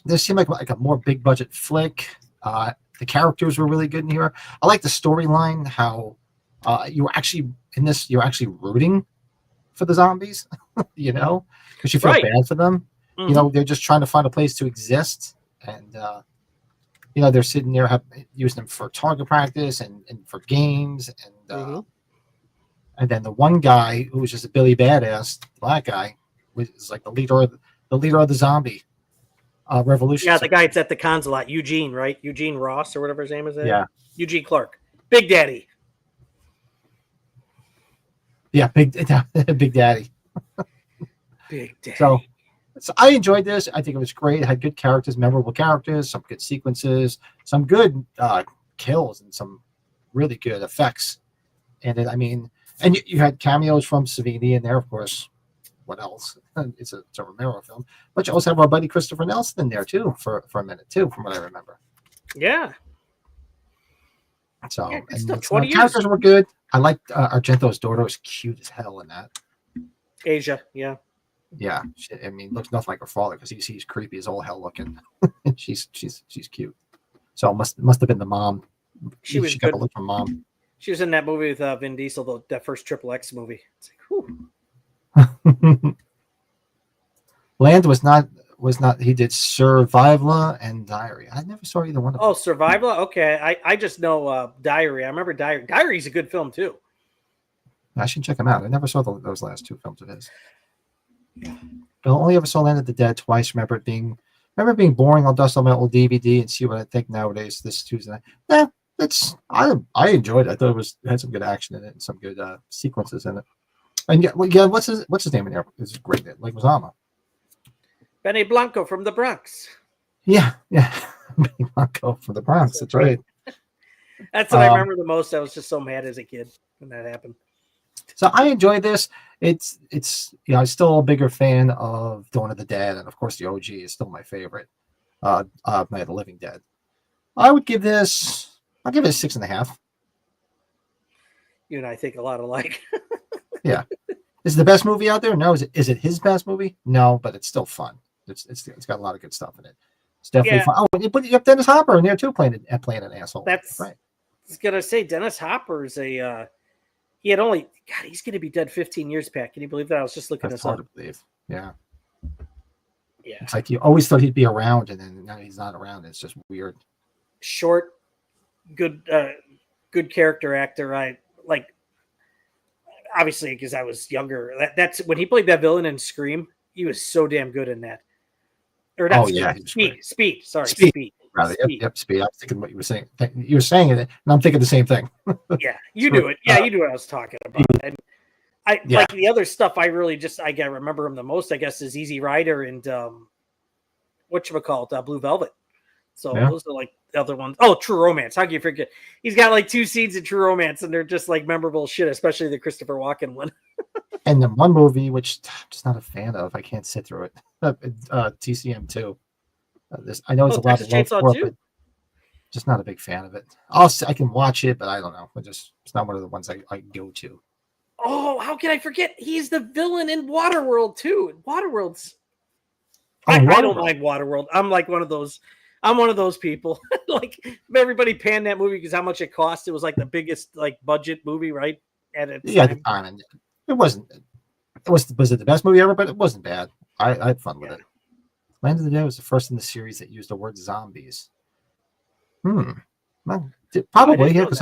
this seemed like a more big budget flick. The characters were really good in here. I like the storyline. How you were actually in this, you're actually rooting for the zombies, because you feel bad for them. Mm-hmm. They're just trying to find a place to exist, and they're sitting there using them for target practice and for games, and then the one guy who was just a Billy Badass, black guy, was like the leader of the zombie revolution. Yeah, the guy that's at the cons a lot, Eugene, right? Eugene Ross or whatever his name is. Yeah, Eugene Clark, Big Daddy. Yeah, Big Daddy. Big Daddy. So I enjoyed this. I think it was great. It had good characters, memorable characters, some good sequences, some good kills, and some really good effects. And and you had cameos from Savini in there, of course. What else? It's a Romero film, but you also have our buddy Christopher Nelson in there too for a minute too, from what I remember. Yeah. So yeah, and the characters were good. I liked Argento's daughter; was cute as hell in that. Asia, yeah. Yeah, looks nothing like her father because he's creepy as all hell looking. she's cute. So it must have been the mom. She was got good. the look from mom. She was in that movie with Vin Diesel, that first Triple X movie. It's like, whew. Land was not. He did Survivor and Diary. I never saw either one of them. Oh, Survivor. Okay, I just know Diary. I remember Diary. Diary's a good film too. I should check him out. I never saw those last two films of his. But I only ever saw Land of the Dead twice. Remember it being boring. I'll dust on my old DVD and see what I think nowadays. This Tuesday night. I enjoyed it. I thought it had some good action in it and some good sequences in it. And what's his name in there? It's great. Like Wazama. Benny Blanco from the Bronx. Yeah. Benny Blanco from the Bronx. That's right. That's what I remember the most. I was just so mad as a kid when that happened. So I enjoyed this. It's I'm still a bigger fan of Dawn of the Dead, and of course the OG is still my favorite. Night of the Living Dead. I'll give it a 6.5. You and I think a lot alike. Yeah. Is it the best movie out there? No. Is it his best movie? No, but it's still fun. It's got a lot of good stuff in it. It's definitely fun. Oh, but you have Dennis Hopper in there too, playing an asshole. That's right. I was gonna say Dennis Hopper's he had only he's gonna be dead 15 years back. Can you believe that? I was just looking That's this hard up. to believe. Yeah. Yeah. It's like you always thought he'd be around, and then now he's not around. It's just weird. Short, good character actor. I like, obviously, because I was younger. That's when he played that villain in Scream. He was so damn good in that. Or not Speed. Sorry, Speed. Rather, yep, Speed. I was thinking what you were saying. You were saying it, and I'm thinking the same thing. Yeah, you knew it. Yeah, you knew what I was talking about. And like the other stuff. I really I gotta remember him the most. I guess is Easy Rider and whatchamacallit, Blue Velvet. So those are like the other ones. Oh, True Romance. How can you forget? He's got like 2 scenes in True Romance, and they're just like memorable shit, especially the Christopher Walken one. And then one movie which I'm just not a fan of. I can't sit through it. TCM 2. I know it's a lot of love for it, but just not a big fan of it. I can watch it, but I don't know. It's not one of the ones I go to. Oh, how can I forget? He's the villain in Waterworld too. Waterworld's. I don't mind Waterworld. I'm like one of those. I'm one of those people. Like everybody panned that movie because how much it cost. It was like the biggest budget movie, right? At its time. At the time, and it wasn't. Was it the best movie ever? But it wasn't bad. I had fun with it. Land of the Dead was the first in the series that used the word zombies. Well, probably here because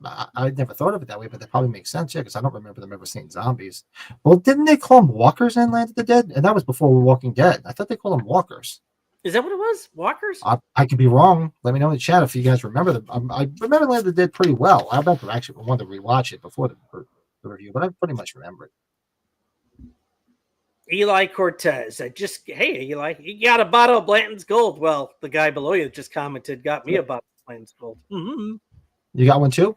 I never thought of it that way, but that probably makes sense. Yeah, because I don't remember them ever saying zombies. Well, didn't they call them walkers in Land of the Dead? And that was before Walking Dead. I thought they called them walkers. Is that what it was? Walkers? I could be wrong. Let me know in the chat if you guys remember them. I remember Land of the Dead pretty well. I about to actually want to rewatch it before the review, but I pretty much remember it. Eli Cortez. Hey, Eli, you got a bottle of Blanton's Gold. Well, the guy below you just commented, got me a bottle of Blanton's Gold. Mm-hmm. You got one too?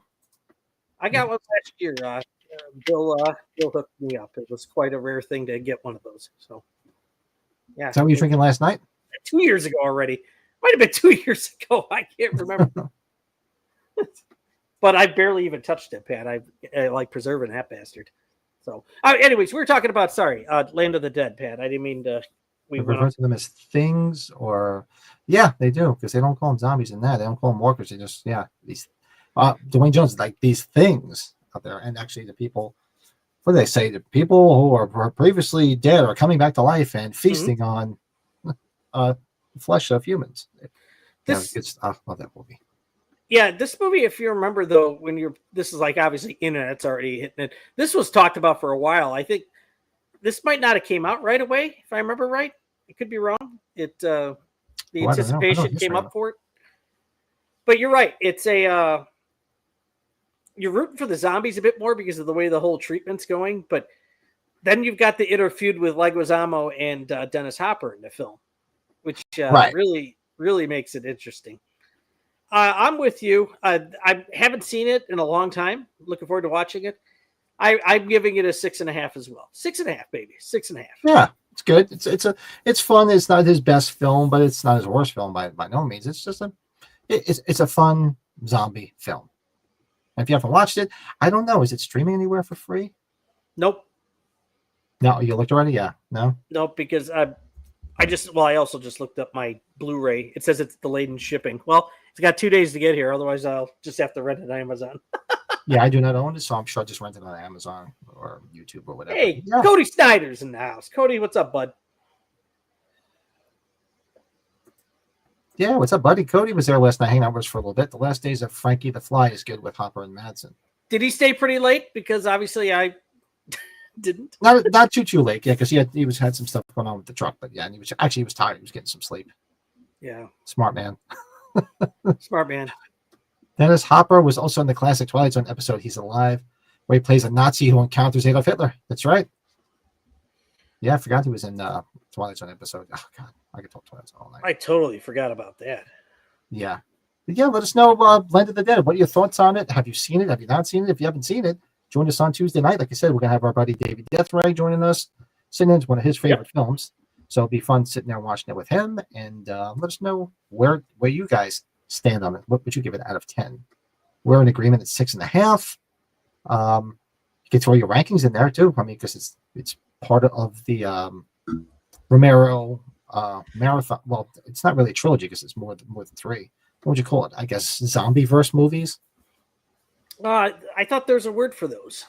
I got one last year. Bill hooked me up. It was quite a rare thing to get one of those. So, yeah. Is that what you were drinking last night? 2 years ago already. Might have been 2 years ago. I can't remember. But I barely even touched it, Pat. I like preserving that bastard. So, anyways, we were talking about Land of the Dead, Pat. I didn't mean to. We refer to them as things, or yeah, they do, because they don't call them zombies in that. They don't call them walkers. They just these. Dwayne Jones is like these things out there, and actually the people. What do they say? The people who are previously dead are coming back to life and feasting on flesh of humans. I love that movie. Yeah, this movie, if you remember, though, this is like obviously internet's already hitting it. This was talked about for a while. I think this might not have came out right away, if I remember right. It could be wrong. The anticipation came up for it. But you're right. It's you're rooting for the zombies a bit more because of the way the whole treatment's going. But then you've got the inner feud with Leguizamo and Dennis Hopper in the film, which really, really makes it interesting. I'm with you. I haven't seen it in a long time. Looking forward to watching it. I'm giving it a 6.5 as well. 6.5, baby. 6.5. Yeah, it's good. It's fun. It's not his best film, but it's not his worst film by no means. It's just it's a fun zombie film. And if you haven't watched it, I don't know. Is it streaming anywhere for free? Nope. No, you looked already? Yeah. No? Nope, because I also just looked up my Blu-ray. It says it's delayed in shipping. Well, it's got 2 days to get here. Otherwise, I'll just have to rent it on Amazon. Yeah, I do not own it, so I'm sure I just rent it on Amazon or YouTube or whatever. Hey, yeah. Cody Snyder's in the house. Cody, what's up, bud? Yeah, what's up, buddy? Cody was there last night hanging out with us for a little bit. The last days of Frankie the Fly is good with Hopper and Madsen. Did he stay pretty late? Because obviously I didn't. Not too late, yeah, because he had some stuff going on with the truck, but yeah, and he was tired. He was getting some sleep. Yeah, smart man. Smart man. Dennis Hopper was also in the classic Twilight Zone episode He's Alive, where he plays a Nazi who encounters Adolf Hitler. That's right. Yeah, I forgot he was in Twilight Zone episode. Oh God, I could talk Twilight Zone all night. I totally forgot about that. Yeah. But yeah, let us know, Land of the Dead. What are your thoughts on it? Have you seen it? Have you not seen it? If you haven't seen it, join us on Tuesday night. Like I said, we're going to have our buddy David Deathray joining us, sitting in one of his favorite films. So it'll be fun sitting there watching it with him. And let us know where you guys stand on it. What would you give it out of 10? We're in agreement at 6.5. You can throw your rankings in there too. I mean, because it's part of the Romero marathon. Well, it's not really a trilogy because it's more than 3. What would you call it? I guess zombie-verse movies? I thought there's a word for those.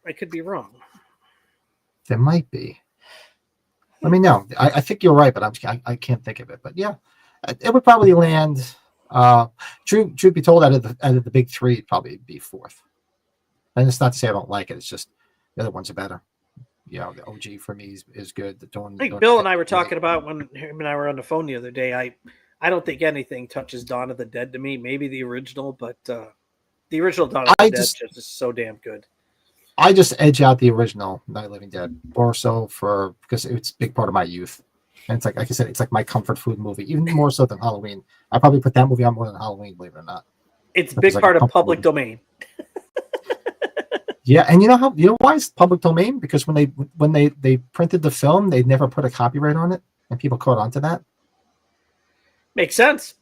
I could be wrong. There might be. Let me know. I think you're right, but I can't think of it. But yeah, it would probably land. Truth be told, out of the big 3, it'd probably be 4th. And it's not to say I don't like it. It's just the other ones are better. You know, the OG for me is good. I think Bill and I were talking about when him and I were on the phone the other day. I don't think anything touches Dawn of the Dead to me. Maybe the original, but the original Dawn of the Dead just is so damn good. I just edge out the original Night of the Living Dead more so because it's a big part of my youth. And it's like I said, it's like my comfort food movie, even more so than Halloween. I probably put that movie on more than Halloween, believe it or not. It's a big part of public domain. Yeah, and you know why it's public domain? Because when they printed the film, they never put a copyright on it, and people caught on to that. Makes sense.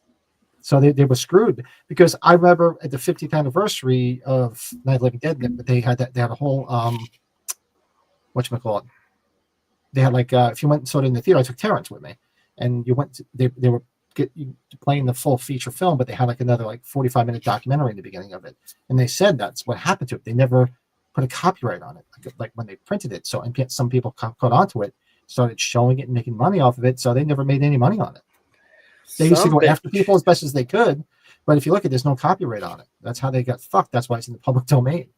So they were screwed, because I remember at the 50th anniversary of Night of the Living Dead, they had a whole whatchamacallit. They had like if you went and saw it in the theater, I took Terrence with me, and they were playing the full feature film, but they had like another 45-minute documentary in the beginning of it, and they said that's what happened to it. They never put a copyright on it, like when they printed it. So and some people caught onto it, started showing it and making money off of it. So they never made any money on it. They used to go after people as best as they could, but if you look at it, there's no copyright on it. That's how they got fucked. That's why it's in the public domain.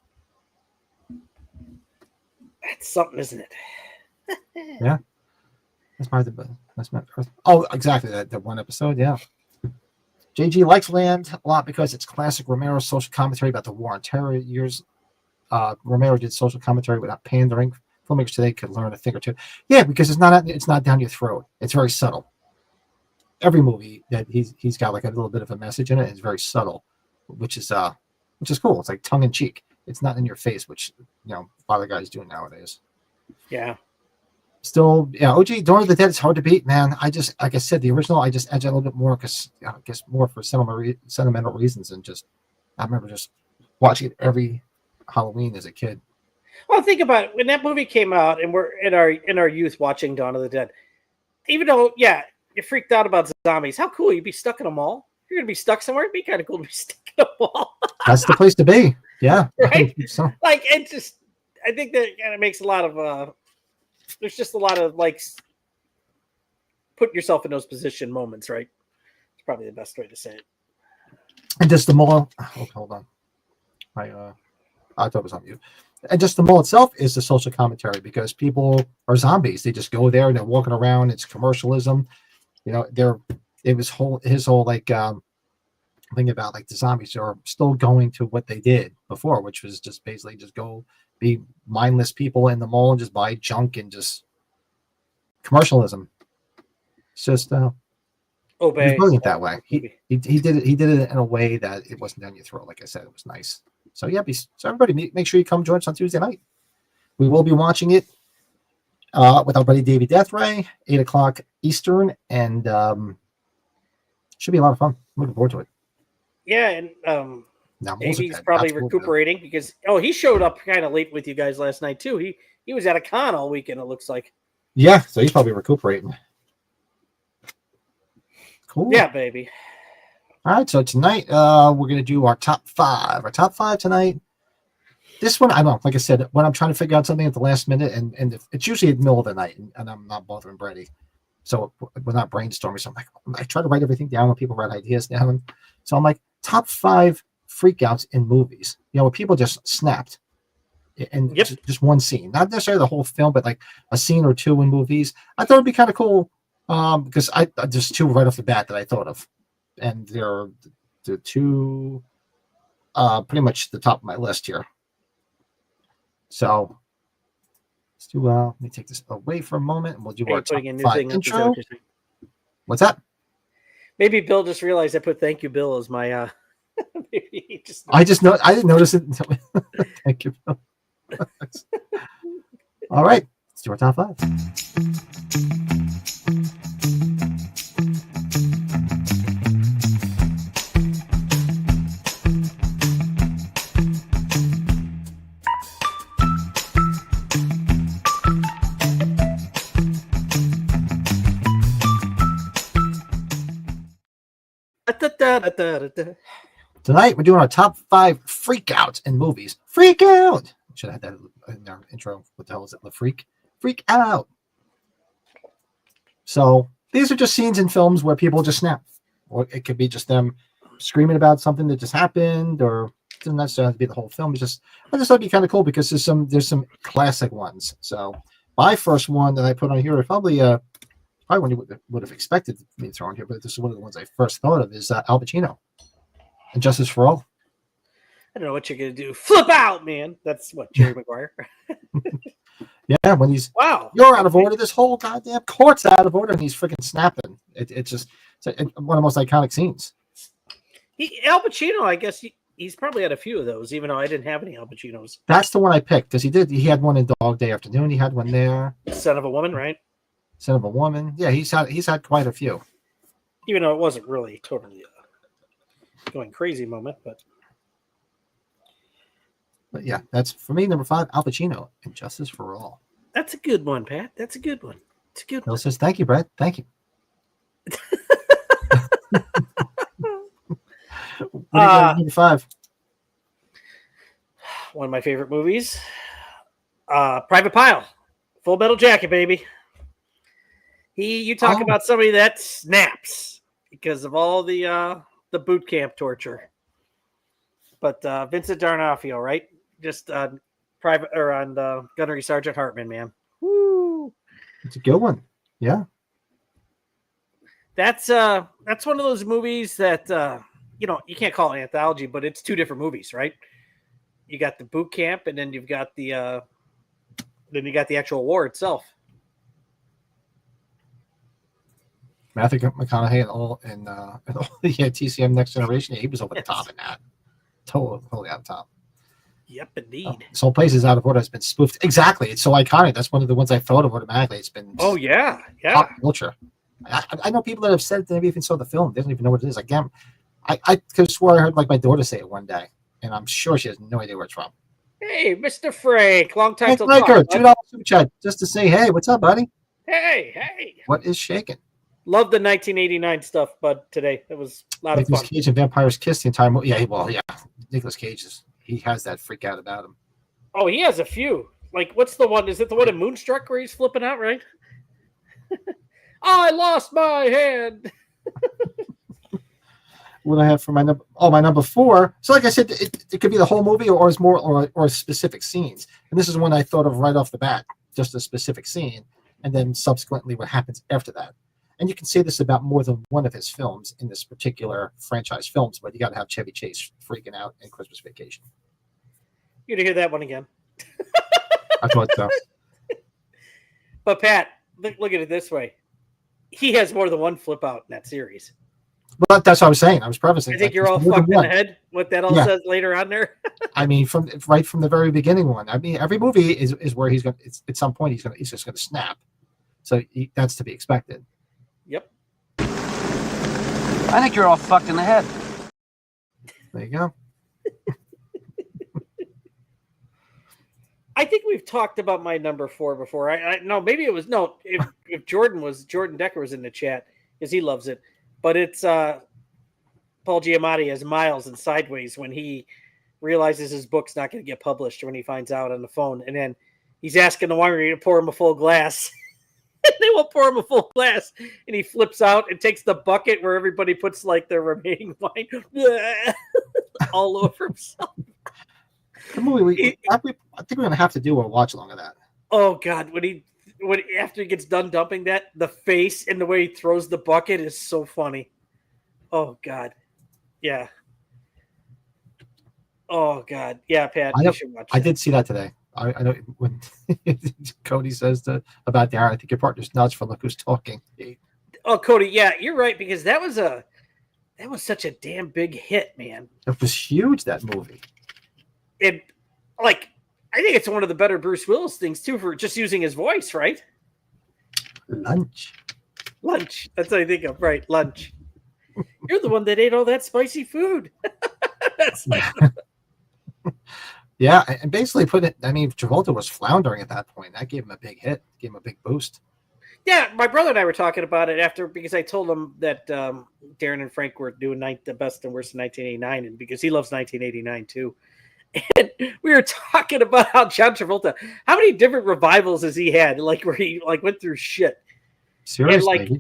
That's something, isn't it? Yeah, that's probably Oh, exactly. That one episode. Yeah. JG likes Land a lot because it's classic Romero social commentary about the war on terror years. Romero did social commentary without pandering. Filmmakers today could learn a thing or two. Yeah, because it's not down your throat. It's very subtle. Every movie that he's got like a little bit of a message in it. It's very subtle, which is cool. It's like tongue in cheek. It's not in your face, which a lot of guys do nowadays. Yeah. Still, yeah, OG Dawn of the Dead is hard to beat, man. I just, like I said, the original, I just edge it a little bit more because I guess more for sentimental reasons, and just I remember just watching it every Halloween as a kid. Well, think about it. When that movie came out, and we're in our youth watching Dawn of the Dead. Even though, yeah, you're freaked out about zombies, how cool you'd be stuck in a mall. You're gonna be stuck somewhere. It'd be kind of cool to be stuck in a mall. That's the place to be. Yeah, right. So. Like it just, I think that kind of makes a lot of. There's just a lot of like put yourself in those position moments, right? It's probably the best way to say it. And just the mall. Oh, hold on. I thought it was on mute. And just the mall itself is the social commentary because people are zombies. They just go there and they're walking around. It's commercialism. His whole like thing about like the zombies are still going to what they did before, which was just basically just go be mindless people in the mall and just buy junk and just commercialism. It's just obey. He's brilliant that way. He did it in a way that it wasn't down your throat. Like I said, it was nice. So yeah, so everybody make sure you come join us on Tuesday night. We will be watching it with our buddy Davey Deathray, 8:00 Eastern, and should be a lot of fun. I'm looking forward to it. Yeah, and now he's probably recuperating because he showed up kind of late with you guys last night too. He was at a con all weekend. It looks like. Yeah, so he's probably recuperating. Cool. Yeah, baby. All right, so tonight we're gonna do our top five. Our top five tonight. This one, I don't know. Like I said, when I'm trying to figure out something at the last minute, and it's usually in the middle of the night, and I'm not bothering Brady, so we're not brainstorming. So I'm like, I try to write everything down when people write ideas down. So I'm like, top 5 freakouts in movies. Where people just snapped, and just one scene, not necessarily the whole film, but like a scene or two in movies. I thought it'd be kind of cool because there's 2 right off the bat that I thought of, and they're the 2 pretty much the top of my list here. So let's do. Let me take this away for a moment, and we'll do our top 5 intro. What's that? Maybe Bill just realized I put "Thank You, Bill" as my. Maybe he just. I didn't notice it until. Thank you, Bill. All right, let's do our top 5. Tonight we're doing our top 5 freakouts in movies. Freak out! Should have had that in our intro. What the hell is it? The freak out. So these are just scenes in films where people just snap, or it could be just them screaming about something that just happened, or it doesn't necessarily have to be the whole film. I just thought it'd be kind of cool because there's some classic ones. So my first one that I put on here is probably one you would have expected me to throw on here, but this is one of the ones I first thought of is Al Pacino and Justice for All. I don't know what you're gonna do. Flip out, man. That's what Jerry Maguire. Yeah, when he's you're out of order. This whole goddamn court's out of order, and he's freaking snapping. It's one of the most iconic scenes. Al Pacino, I guess he's probably had a few of those, even though I didn't have any Al Pacinos. That's the one I picked because he had one in Dog Day Afternoon. He had one there. Son of a Woman, right? Son of a Woman. Yeah, he's had quite a few. Even though it wasn't really totally going crazy moment, but yeah, that's for me number 5, Al Pacino and Justice for All. That's a good one, Pat. That's a good one. It's a good Bill one. says, "Thank you, Brett. Thank you." Number 5. One of my favorite movies, Private Pile, Full Metal Jacket, baby. You talk about somebody that snaps because of all the boot camp torture. But Vincent D'Onofrio, right? Just Private or on Gunnery Sergeant Hartman, man. Woo! It's a good one. Yeah. That's one of those movies that you can't call it an anthology, but it's two different movies, right? You got the boot camp, and then you've got the actual war itself. Matthew McConaughey and all TCM Next Generation. Yeah, he was over the top in that. Totally out of top. Yep, indeed. This whole place is out of order. It's been spoofed. Exactly. It's so iconic. That's one of the ones I thought of automatically. It's been yeah. pop culture. I know people that have said they never even saw the film. They don't even know what it is. Again, I could have swore I heard like my daughter say it one day, and I'm sure she has no idea where it's from. Hey, Mr. Frank, long time to Frank, talk. $2 super chat just to say, hey, what's up, buddy? Hey. What is shaking? Love the 1989 stuff, bud. Today it was a lot of fun. Nicolas Cage and Vampires Kiss the entire movie. Yeah. Nicolas Cage he has that freak out about him. Oh, he has a few. Like, what's the one? Is it the one in Moonstruck where he's flipping out? Right? I lost my hand. What I have for my number? Oh, my number 4. So, like I said, it could be the whole movie, or it's more or specific scenes. And this is one I thought of right off the bat, just a specific scene, and then subsequently what happens after that. And you can say this about more than one of his films in this particular franchise films, but you got to have Chevy Chase freaking out in Christmas Vacation. You're gonna hear that one again. I thought so. But Pat, look at it this way: he has more than one flip out in that series. Well, that's what I was saying. I was prefacing. I think you're all fucked in the head. What that all says later on there. I mean, right from the very beginning one. I mean, every movie is where he's going. At some point, he's just going to snap. So that's to be expected. Yep. I think you're all fucked in the head. There you go. I think we've talked about my number 4 before. Maybe it was if Jordan Decker was in the chat, because he loves it. But it's Paul Giamatti as Miles in Sideways when he realizes his book's not going to get published when he finds out on the phone, and then he's asking the winery to pour him a full glass. And they won't pour him a full glass, and he flips out and takes the bucket where everybody puts like their remaining wine all over himself. The movie, I think we're going to have to do a watch along of that. Oh God, when after he gets done dumping that, the face and the way he throws the bucket is so funny. Oh God, yeah. Oh God, yeah, Pat, you should watch that. I did see that today. I know when Cody says about Darren, I think your partner's nuts for look who's talking. Oh, Cody, yeah, you're right, because that was such a damn big hit, man. It was huge, that movie. I think it's one of the better Bruce Willis things too, for just using his voice, right? Lunch. That's what I think of, right? Lunch. You're the one that ate all that spicy food. That's like. Yeah, and basically Travolta was floundering at that point. That gave him a big hit, gave him a big boost. Yeah, my brother and I were talking about it because I told him that Darren and Frank were doing the best and worst in 1989, and because he loves 1989 too. And we were talking about how John Travolta, how many different revivals has he had? Like where he went through shit. Seriously,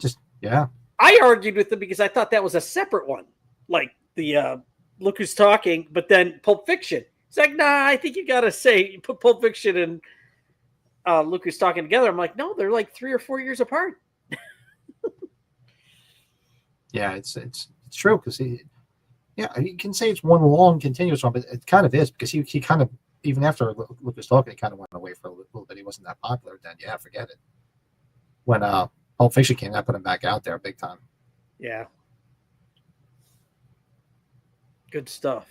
I argued with him because I thought that was a separate one, like the Look Who's Talking, but then Pulp Fiction. It's like, nah, I think you gotta say you put Pulp Fiction and Look Who's Talking together. I'm like, no, they're like 3 or 4 years apart. Yeah, it's true because you can say it's one long continuous one, but it kind of is because he kind of, even after Look Who's Talking, he kind of went away for a little bit. He wasn't that popular then. Yeah, forget it. When Pulp Fiction came, that put him back out there big time. Yeah. Good stuff.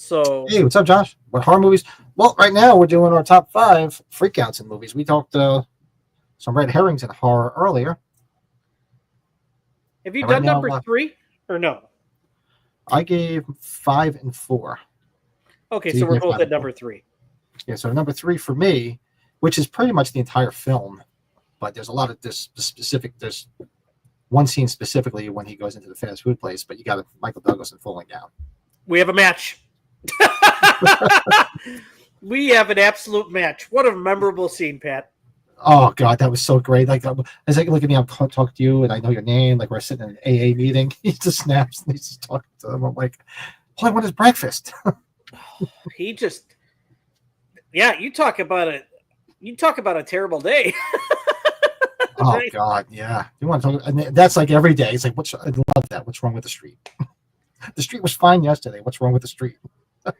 So, hey, what's up, Josh? What horror movies? Well, right now we're doing our top 5 freakouts in movies. We talked some red herrings in horror earlier. Have you done number 3 or no? I gave 5 and 4. Okay, so we're both at number 3. Yeah, so number 3 for me, which is pretty much the entire film, but there's a lot of this specific. There's one scene specifically when he goes into the fast food place, but you got Michael Douglas and falling down. We have a match. We have an absolute match. What a memorable scene, Pat. Oh God, that was so great. Like, as like, look at me, I'm talking to you, and I know your name. Like we're sitting in an AA meeting. He just snaps and he's just talking to them. I'm like, all I want is breakfast. He just, yeah. You talk about a terrible day. Oh Right? God, yeah. You want to talk? And that's like every day. It's like, I love that. What's wrong with the street? The street was fine yesterday. What's wrong with the street? Uh-oh.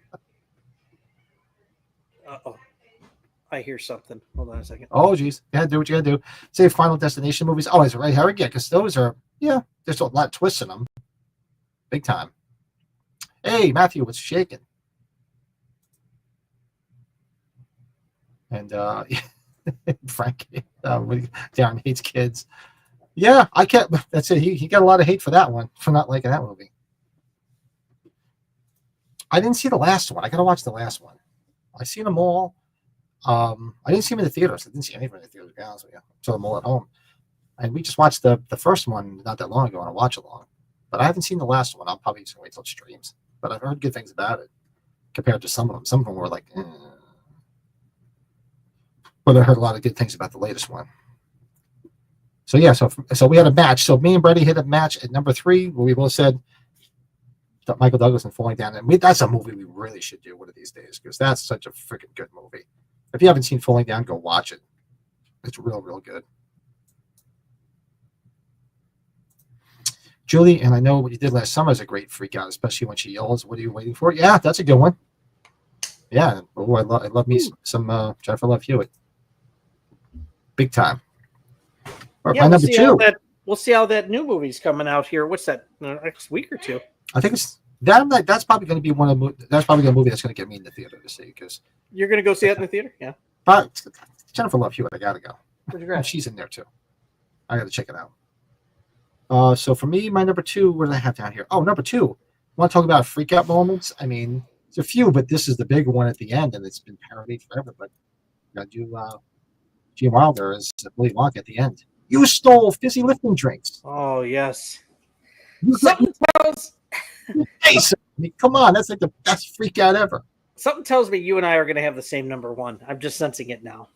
I hear something. Hold on a second. Oh, geez. You gotta do what you gotta do. Say Final Destination movies. Oh, is it right, Harry? Yeah, because those are, there's a lot of twists in them. Big time. Hey, Matthew, what's shaking? And Frank, Darren hates kids. Yeah, I can't. That's it. He got a lot of hate for that one, for not liking that movie. I didn't see the last one. I gotta watch the last one. I seen them all. I didn't see them in the theaters. I didn't see any of them in the theaters, to be honest with you. Saw them all at home. And we just watched the first one not that long ago on a watch along. But I haven't seen the last one. I'll probably just wait till it streams. But I've heard good things about it compared to some of them. Some of them were like, But I heard a lot of good things about the latest one. So yeah, so we had a match. So me and Brady hit a match at number 3 where we both said that Michael Douglas and Falling Down. And that's a movie we really should do one of these days because that's such a freaking good movie. If you haven't seen Falling Down, go watch it. It's real, real good. Julie, and I know what you did last summer is a great freak out, especially when she yells, "What are you waiting for?" Yeah, that's a good one. Yeah, I love me some Jennifer Love Hewitt. Big time. Or Yeah, my number 2. We'll see how that new movie's coming out here. What's that? Next week or two? I think it's that. That's probably going to be that's probably the movie that's going to get me in the theater to see because You're going to go see it in the theater? Yeah. but Jennifer Love Hewitt, I gotta go. Where'd you grab? She's in there too. I gotta check it out. So for me, my number 2, what did I have down here? Oh, number 2. Want to talk about freak out moments? I mean, it's a few, but this is the big one at the end, and it's been parodied forever. But I do Gene Wilder as Willy Wonka at the end. You stole fizzy lifting drinks. Oh, yes. You Something tells face. I mean, come on, that's like the best freak out ever. something tells me you and I are going to have the same number 1. I'm just sensing it now.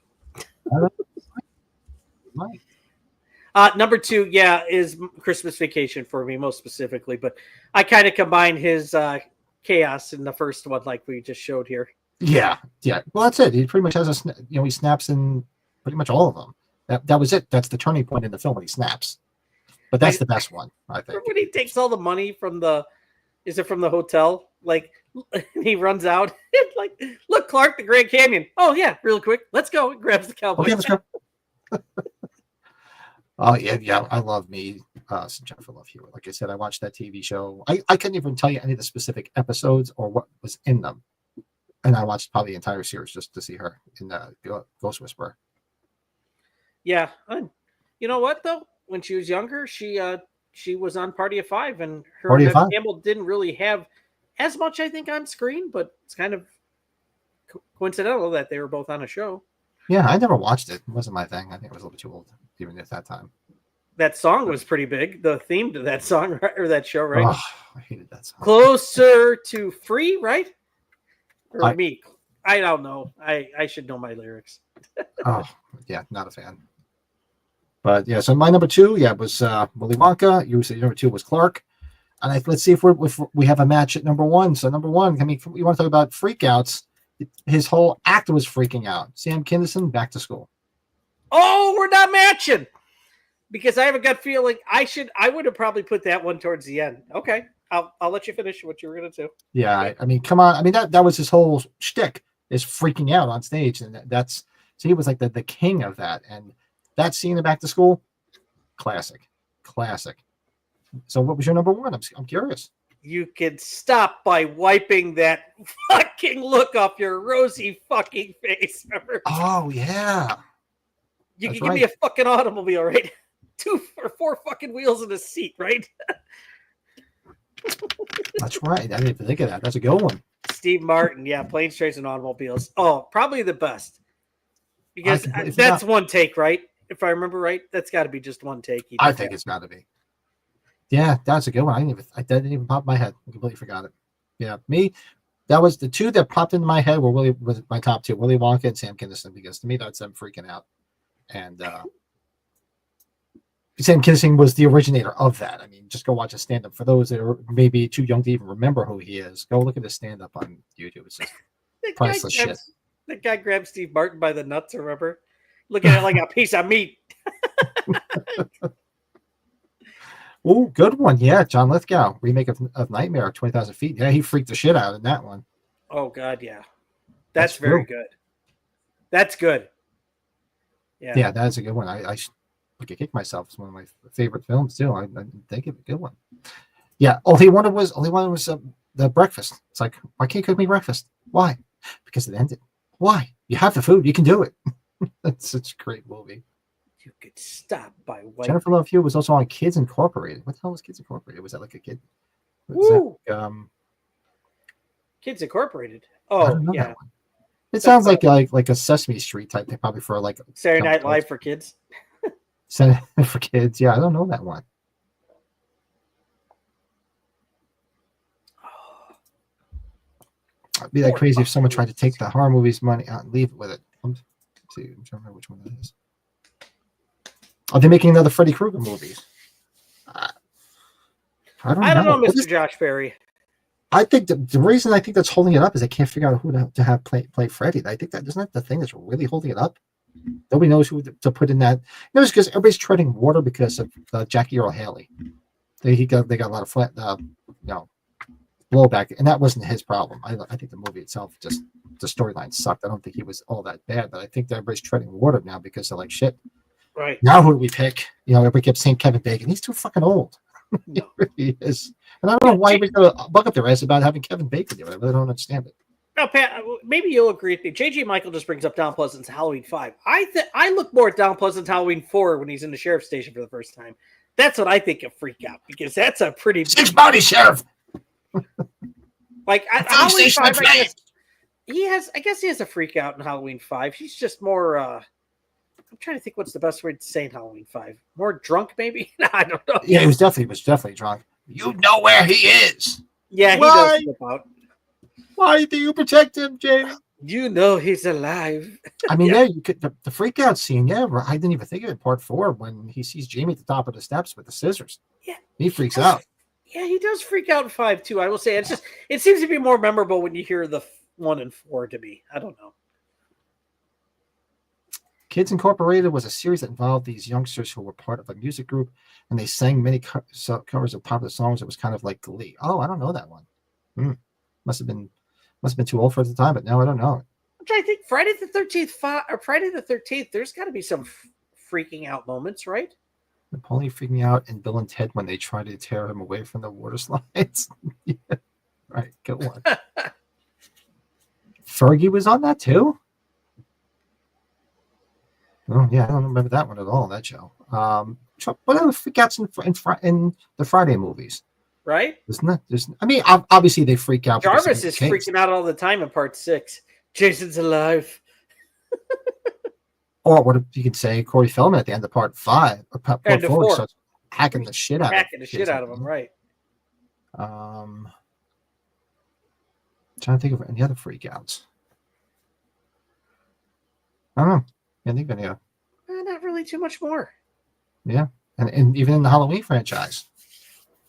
Right. Number 2, is Christmas Vacation for me, most specifically. But I kind of combine his chaos in the first one, like we just showed here. Yeah. Well, that's it. He pretty much has he snaps in pretty much all of them. That was it. That's the turning point in the film when he snaps. But that's the best one, I think. When he takes all the money from the hotel? Like, he runs out. Like, look, Clark, the Grand Canyon. Oh, yeah, real quick. Let's go. He grabs the cowboy. Okay, let's go. Oh, yeah. I love me some Jennifer Love Hewitt. Like I said, I watched that TV show. I couldn't even tell you any of the specific episodes or what was in them. And I watched probably the entire series just to see her in Ghost Whisperer. Yeah. You know what, though? When she was younger, she was on Party of Five, and her Party of and Nev Five? Campbell didn't really have as much, I think, on screen, but it's kind of coincidental that they were both on a show. Yeah, I never watched it. It wasn't my thing. I think I was a little bit too old, even at that time. That song was pretty big. The theme to that song, right, or that show, right? Oh, I hated that song. Closer to Free, right? Or I- Me? I don't know. I should know my lyrics. Oh, yeah, not a fan. But yeah, so my number 2, was Willy Wonka. You said your number 2 was Clark. And let's see if we have a match at number 1. So number 1, I mean, you want to talk about freakouts? His whole act was freaking out. Sam Kinison, Back to School. Oh, we're not matching because I have a gut feeling I would have probably put that one towards the end. Okay, I'll let you finish what you were gonna do. Yeah, I mean, come on. I mean, that was his whole shtick, is freaking out on stage, and so he was like the king of that. And that scene in Back to School, classic. So, what was your number 1? I'm curious. You can stop by wiping that fucking look off your rosy fucking face. Remember? Oh yeah, You that's can give me a fucking automobile, right? 2 or 4 fucking wheels in a seat, right? that's right. I didn't even think of that. That's a good one. Steve Martin, yeah, planes, trains, and automobiles. Oh, probably the best because if that's not- one take, right? If I remember right, that's got to be just one take. I think it's got to be. Yeah, that's a good one. That didn't even pop in my head. I completely forgot it. Yeah, me. That was the 2 that popped into my head. Was my top 2, Willy Wonka and Sam Kinison, because to me that's them freaking out. And Sam Kinison was the originator of that. I mean, just go watch a stand-up. For those that are maybe too young to even remember who he is, go look at his stand-up on YouTube. It's just priceless shit. That guy grabbed Steve Martin by the nuts, remember? Look at it like a piece of meat. Oh, good one. Yeah, John Lithgow, remake of Nightmare, 20,000 Feet. Yeah, he freaked the shit out in that one. Oh God, yeah. That's That's very true. good. That's good. Yeah. Yeah, that's a good one. I could kick myself. It's one of my favorite films too. I think it's a good one. Yeah, all he wanted was the breakfast. It's like, why can't you cook me breakfast? Why? Because it ended. Why? You have the food. You can do it. That's such a great movie. You could stop by white. Jennifer Love Hewitt was also on Kids Incorporated. What the hell was Kids Incorporated? Was that like a kid? Was Woo! that, Kids Incorporated. I Oh don't know yeah. that one. It sounds like a Sesame Street type thing, probably for like Saturday Night Live for kids. for kids. Yeah, I don't know that one. I'd be like crazy if someone tried to take the horror movies money out and leave it with it. Let's see, I'm trying to remember which one that is. Are they making another Freddy Krueger movie? I don't know, Mr. Josh Berry. I think the reason I think that's holding it up is they can't figure out who to have play Freddy. I think that isn't that the thing that's really holding it up. Nobody knows who to put in that. It's because everybody's treading water because of Jackie Earl Haley. They got a lot of blowback, and that wasn't his problem. I think the movie itself, just the storyline sucked. I don't think he was all that bad, but I think that everybody's treading water now because they're like, shit. Right. Now who do we pick? Everybody kept saying Kevin Bacon. He's too fucking old. He really is. And I don't know why everybody's going to bug up their ass about having Kevin Bacon do it. I really don't understand it. Now, Pat, maybe you'll agree with me. J.J. Michael just brings up Don Pleasant's Halloween 5. I look more at Don Pleasant's Halloween 4 when he's in the sheriff's station for the first time. That's what I think of Freak Out, because that's a pretty... Six body sheriff! Like, Halloween 5, I guess he has a Freak Out in Halloween 5. He's just more... I'm trying to think what's the best way to say in Halloween 5. More drunk, maybe? I don't know. Yeah, he was definitely drunk. You know where he is. Yeah, he does flip out. Why do you protect him, Jamie? You know he's alive. I mean, yeah, you could the freak out scene. Yeah, I didn't even think of it. Part 4 when he sees Jamie at the top of the steps with the scissors. Yeah, he freaks out. Yeah, he does freak out in 5 too. I will say it seems to be more memorable when you hear the 1 and 4 to me. I don't know. Kids Incorporated was a series that involved these youngsters who were part of a music group, and they sang many covers of popular songs. It was kind of like Glee. Oh, I don't know that one. Must have been too old for it at the time, but now I don't know. I'm trying to think. Friday the 13th. There's got to be some freaking out moments, right? Napoleon freaking out, and Bill and Ted when they try to tear him away from the water slides. Yeah. Right, good one. Fergie was on that too. Oh yeah, I don't remember that one at all. That show. What other freakouts in the Friday movies? Right? Isn't that? I mean, obviously they freak out. Jarvis is freaking out all the time in part 6. Jason's alive. Or what you could say, Corey Feldman at the end of part 5 or part 4 starts hacking the shit out of him, right? Trying to think of any other freakouts. I don't know. Can't think of any. Not really too much more. Yeah, and even in the Halloween franchise.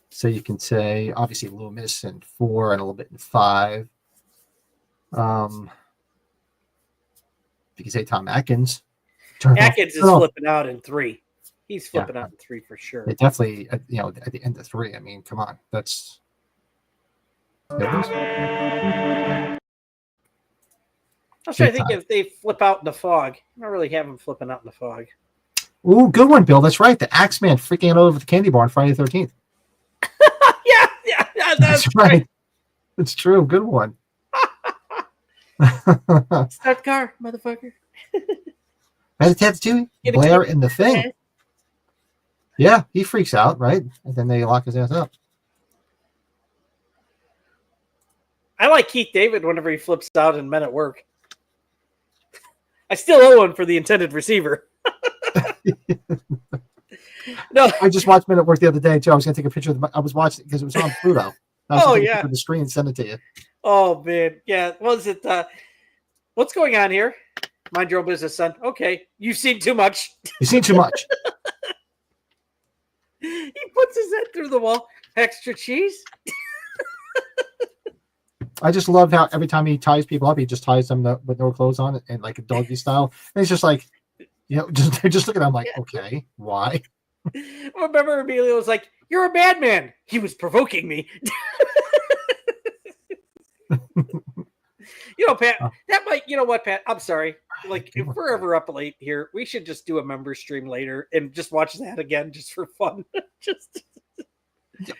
So you can say obviously Loomis in 4 and a little bit in 5. You can say Tom Atkins. Atkins is flipping out in 3. He's flipping out in 3 for sure. It definitely, at the end of 3. I mean, come on, that's. I was trying to think if they flip out in the fog. I don't really have them flipping out in the fog. Ooh, good one, Bill. That's right. The Axeman freaking out over the candy bar on Friday the 13th. yeah, that's right. It's true. Good one. Start the car, motherfucker. Ratatouille, Blair in the Thing. Yeah, he freaks out, right? And then they lock his ass up. I like Keith David whenever he flips out in Men at Work. I still owe one for the intended receiver. No, I just watched Men at Work the other day, too. I was going to take a picture of I was watching because it was on Pluto. I was going to take the screen and send it to you. Oh, man. Yeah. What was it? What's going on here? Mind your own business, son. Okay. You've seen too much. You've seen too much. He puts his head through the wall. Extra cheese? I just love how every time he ties people up, he just ties them with no clothes on and like a doggy style. And it's just like, Yeah, just look at. I'm like, okay, why? I remember Emilio was like, "You're a madman." He was provoking me. Pat, that might. You know what, Pat? I'm sorry. Like, if we're ever up late here, we should just do a member stream later and just watch that again, just for fun.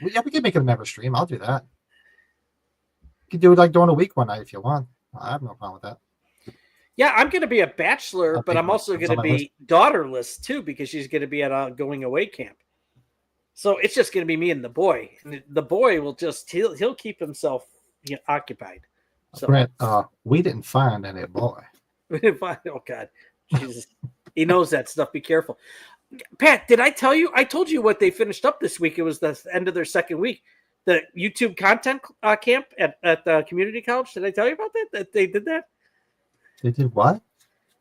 Yeah, we can make it a member stream. I'll do that. You can do it like during a week one night if you want. I have no problem with that. Yeah, I'm going to be a bachelor, but I'm also going to be list. daughterless too because she's going to be at a going away camp. So it's just going to be me and the boy, and the boy will just he'll keep himself occupied. So Brent, we didn't find any boy. Oh God, Jesus, he knows that stuff. Be careful, Pat. Did I tell you? I told you what they finished up this week. It was the end of their second week. The YouTube content camp at the community college. Did I tell you about that? That they did that. They did what?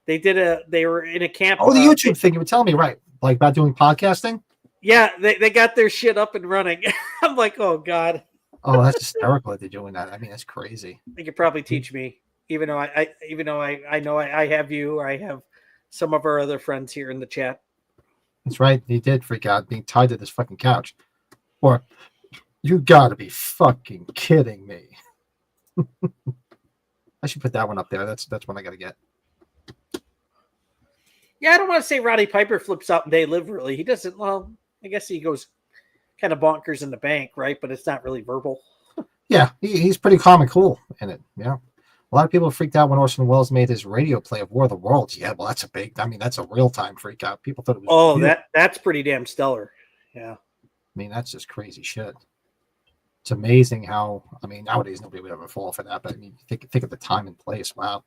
They were in a camp. Oh, the YouTube thing you were telling me, right? Like about doing podcasting? Yeah, they got their shit up and running. I'm like, oh God. Oh, that's hysterical that they're doing that. I mean, that's crazy. They could probably teach me, even though I know I have you, or I have some of our other friends here in the chat. That's right. He did freak out being tied to this fucking couch. Or you gotta be fucking kidding me. I should put that one up there. That's one I gotta get. Yeah, I don't want to say Roddy Piper flips out and they live really. He doesn't. Well, I guess he goes kind of bonkers in the bank, right? But it's not really verbal. Yeah, he's pretty calm and cool in it. Yeah. A lot of people freaked out when Orson Welles made his radio play of War of the Worlds. Yeah, well, that's a real-time freak out. People thought it was. Oh, weird. That's pretty damn stellar. Yeah. I mean, that's just crazy shit. It's amazing how, nowadays nobody would ever fall for that. But I mean, think of the time and place. Wow.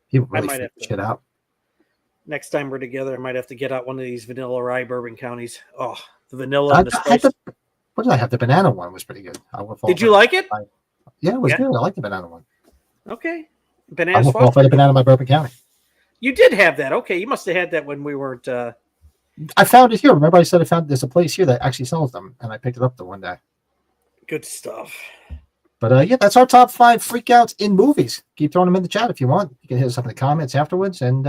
People really freak shit out. Next time we're together, I might have to get out one of these vanilla rye bourbon counties. Oh, the vanilla and the spice. What did I have? The banana one was pretty good. Did you like it? Yeah, it was good. I like the banana one. Okay. I will fall for the banana in my Bourbon County. You did have that. Okay. You must have had that when we weren't. I found it here. Remember I said there's a place here that actually sells them, and I picked it up the one day. Good stuff. But yeah, that's our top 5 freakouts in movies. Keep throwing them in the chat if you want. You can hit us up in the comments afterwards, and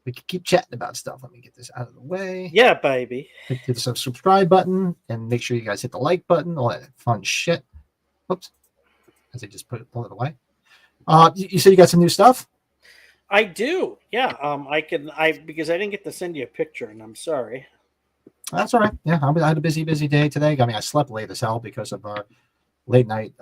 we can keep chatting about stuff. Let me get this out of the way. Yeah, baby. Hit the subscribe button, and make sure you guys hit the like button. All that fun shit. Oops. As I just pull it away. You said you got some new stuff? I do. Yeah. Because I didn't get to send you a picture, and I'm sorry. That's all right. Yeah, I had a busy day today. I mean, I slept late as hell because of our late night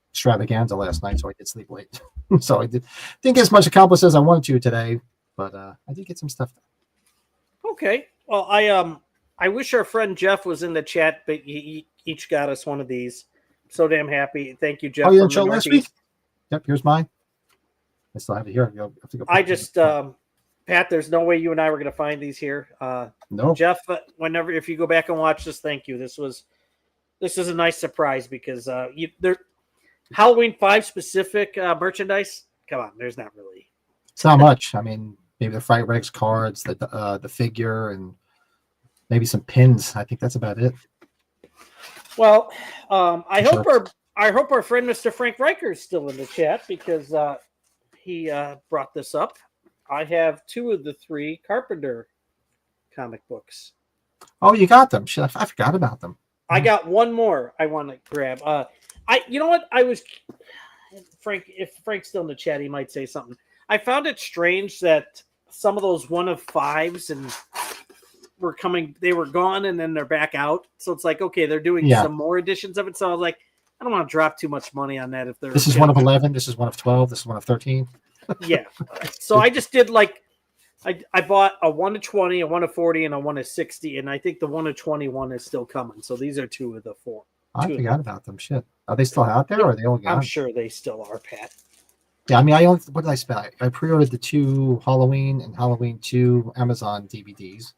extravaganza last night, so I did sleep late. So I didn't get as much accomplished as I wanted to today, but I did get some stuff done. Okay. Well, I wish our friend Jeff was in the chat, but he each got us one of these. So damn happy. Thank you, Jeff. Oh, you didn't show last week? Yep, here's mine. I still have it here. Pat, there's no way you and I were going to find these here. No. Jeff, if you go back and watch this, thank you. This is a nice surprise because they're Halloween 5 specific merchandise. Come on, there's not really. It's not much. I mean, maybe the Fright Regs cards, the figure, and maybe some pins. I think that's about it. Well, I hope our friend Mr. Frank Riker is still in the chat because he brought this up. I have 2 of the 3 Carpenter comic books. Oh, you got them? Shit, I forgot about them. I got one more I want to grab. You know what? Frank. If Frank's still in the chat, he might say something. I found it strange that some of those 1 of 5s and were coming. They were gone and then they're back out. So it's like, okay, they're doing some more editions of it. So I was like, I don't want to drop too much money on that. If they're this is 1 of 11. This is 1 of 12. This is 1 of 13. Yeah. So I just did I bought a 1 of 20, a 1 of 40, and a 1 of 60, and I think the 1 of 21 is still coming. So these are 2 of the 4. I forgot about them. Shit. Are they still out there or are they all gone? I'm sure they still are, Pat. Yeah, I mean, what did I spend? I pre-ordered the 2 Halloween and Halloween 2 Amazon DVDs,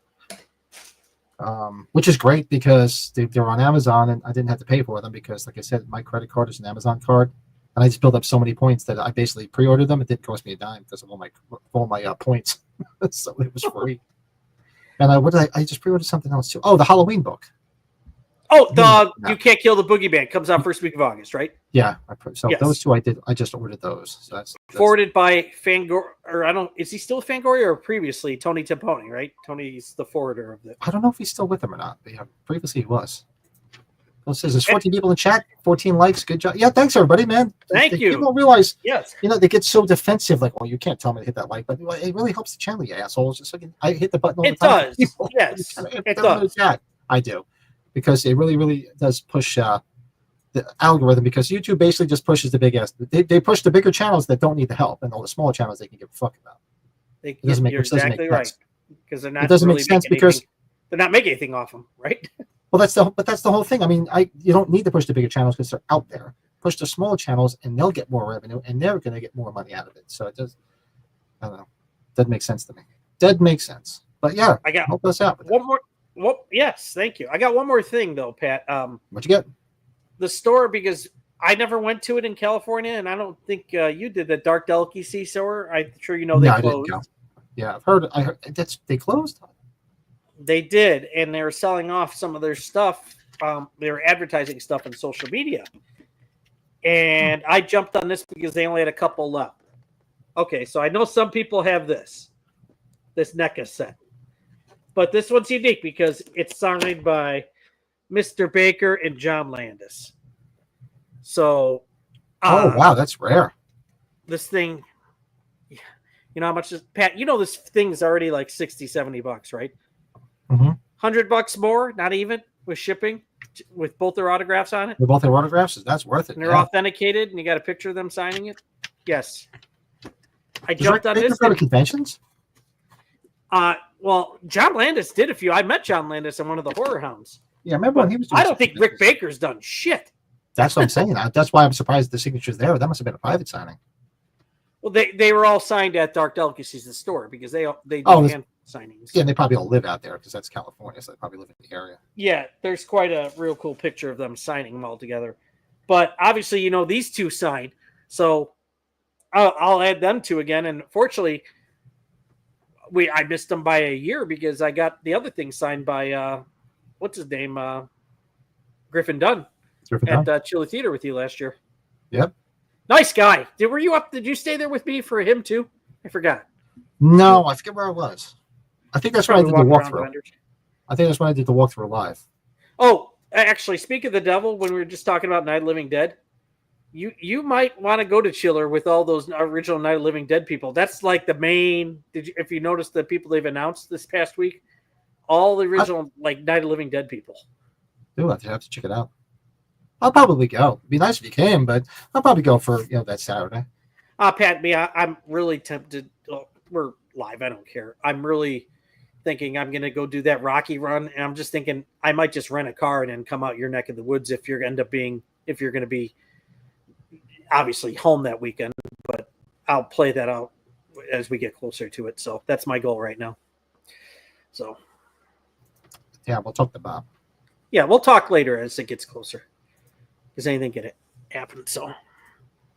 which is great because they're on Amazon and I didn't have to pay for them because, like I said, my credit card is an Amazon card. And I just built up so many points that I basically pre-ordered them. It didn't cost me a dime because of all my points. So it was free. And I just pre-ordered something else too. Oh, the Halloween book. Oh, Yeah. You Can't Kill the Boogeyman comes out first week of August, right? Yeah, so Yes. those two I did. I just ordered those. So that's Forwarded by Fangor, or I don't. Is he still Fangoria or previously Tony Timponi? Right, Tony's the forwarder of the. I don't know if he's still with them or not. But yeah, previously he was. Well, it says there's 14 people in chat, 14 likes. Good job. Yeah, thanks everybody, man. Thank you. People don't realize, Yes. they get so defensive. Like, well, you can't tell me to hit that like button. Well, it really helps the channel, you assholes. Just like I hit the button all It the time. does. People. Yes, It it does. Chat. I do, because it really, really does push the algorithm. Because YouTube basically just pushes the big ass. They push the bigger channels that don't need the help, and all the smaller channels they can give a fuck about. It doesn't make- you're which doesn't make exactly right sense. because they're not. It doesn't really make sense making because anything, they're not making anything off them, right? Well, that's the whole thing. I mean, you don't need to push the bigger channels because they're out there. Push the smaller channels, and they'll get more revenue, and they're going to get more money out of it. So it does. I don't know. Doesn't make sense to me. Doesn't make sense. But yeah, I got help us out. With one more. Well, yes, thank you. I got one more thing though, Pat. What'd you get? The store, because I never went to it in California, and I don't think you did. The Dark Delicacy store. I'm sure you know they No, I didn't closed. go. Yeah, I heard they closed. They did, and they were selling off some of their stuff. They were advertising stuff on social media, and I jumped on this because they only had a couple left. Okay, so I know some people have this NECA set, but this one's unique because it's signed by Mr. Baker and John Landis. So, Oh wow, that's rare. this thing, you know how much is Pat? You know this thing's already like $60-$70, right? Mm-hmm. $100 more, not even with shipping, with both their autographs on it. They both have autographs. That's worth it. And they're Yeah. authenticated, and you got a picture of them signing it. Yes, I Does jumped on Baker this. go to conventions? Well, John Landis did a few. I met John Landis in one of the Horror Hounds. Yeah, I remember when he was. Doing I don't think Rick conventions. Baker's done shit. That's what I'm saying. That's why I'm surprised the signature's there. That must have been a private signing. Well, they were all signed at Dark Delicacies, the store, because they do Oh, hand signings. Yeah, and they probably all live out there because that's California, so they probably live in the area. Yeah, there's quite a real cool picture of them signing them all together. But obviously, these two signed, so I'll add them two again. And fortunately, I missed them by a year because I got the other thing signed by what's his name, Griffin Dunn at Chili Theater with you last year. Yep. Nice guy. Were you up? Did you stay there with me for him too? I forgot. No, I forget where I was. I think that's when I did the Probably walked around walkthrough. vendors. I think that's when I did the walkthrough live. Oh, actually, speak of the devil, when we were just talking about Night of the Living Dead, you might want to go to Chiller with all those original Night of the Living Dead people. That's like the main. If you notice the people they've announced this past week, all the original Night of the Living Dead people. Ooh, I have to check it out. I'll probably go. It'd be nice if you came, but I'll probably go for that Saturday. Pat, I'm really tempted. We're live. I don't care. I'm really thinking I'm going to go do that Rocky run, and I'm just thinking I might just rent a car and then come out your neck of the woods if you're going to be obviously home that weekend. But I'll play that out as we get closer to it. So that's my goal right now. So Yeah, we'll talk to Bob. yeah, we'll talk later as it gets closer. Because anything can happen. So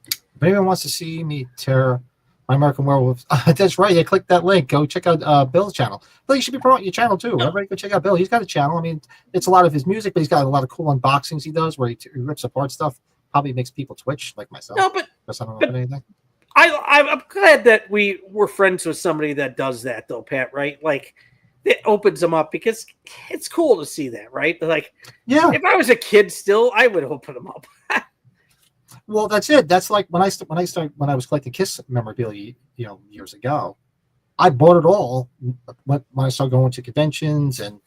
If anyone wants to see me tear My American Werewolf, that's right. Yeah, click that link. Go check out Bill's channel. Bill, you should be promoting your channel too. Everybody go check out Bill. He's got a channel. I mean, it's a lot of his music, but he's got a lot of cool unboxings he does where he rips apart stuff. Probably makes people twitch like myself. no, but Because I don't know anything. I'm glad that we were friends with somebody that does that, though, Pat. Right? Like, it opens them up because it's cool to see that, right? Like, Yeah. if I was a kid still, I would open them up. Well, that's it. That's like when I was collecting Kiss memorabilia, years ago. I bought it all when I started going to conventions, and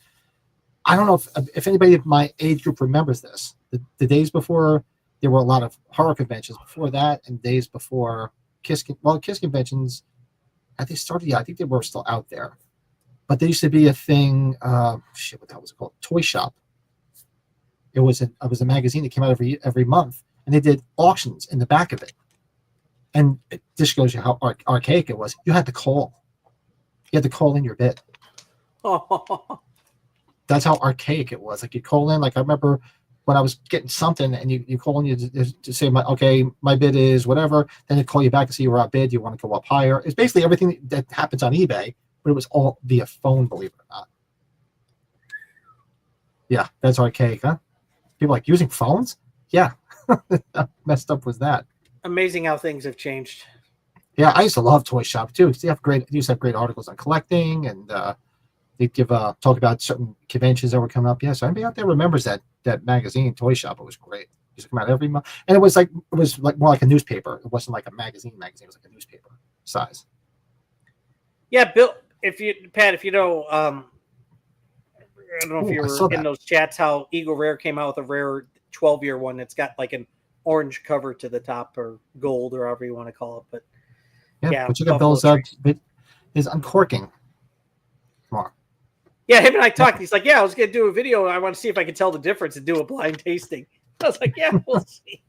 I don't know if anybody of my age group remembers this. The days before there were a lot of horror conventions. Before that, and days before Kiss conventions, I think started. Yeah, I think they were still out there, but there used to be a thing. What the hell was it called? Toy Shop. It was a magazine that came out every month. And they did auctions in the back of it. And it just shows you how archaic it was. You had to call. You had to call in your bid. That's how archaic it was. Like you call in. Like I remember when I was getting something and you call in to say, my bid is whatever. Then they call you back and say you were outbid. You want to go up higher. It's basically everything that happens on eBay, but it was all via phone, believe it or not. Yeah, that's archaic, huh? People like using phones. Yeah, how messed up was that? Amazing how things have changed. Yeah, I used to love Toy Shop too. They used to have great articles on collecting, and they'd give talk about certain conventions that were coming up. Yeah, so anybody out there remembers that magazine, Toy Shop? It was great. It used to come out every month, and it was like more like a newspaper. It wasn't like a magazine. It was like a newspaper size. Yeah, Bill. Pat, if you know, I don't know if Ooh, you I saw were in that. those chats. How Eagle Rare came out with a rare 12-year one. It's got like an orange cover to the top, or gold, or however you want to call it. But Yeah, but you got Buffalo Bill's Trace. his uncorking. Come on. Yeah, him and I talked. He's like, "Yeah, I was going to do a video. I want to see if I can tell the difference and do a blind tasting." I was like, "Yeah, we'll see."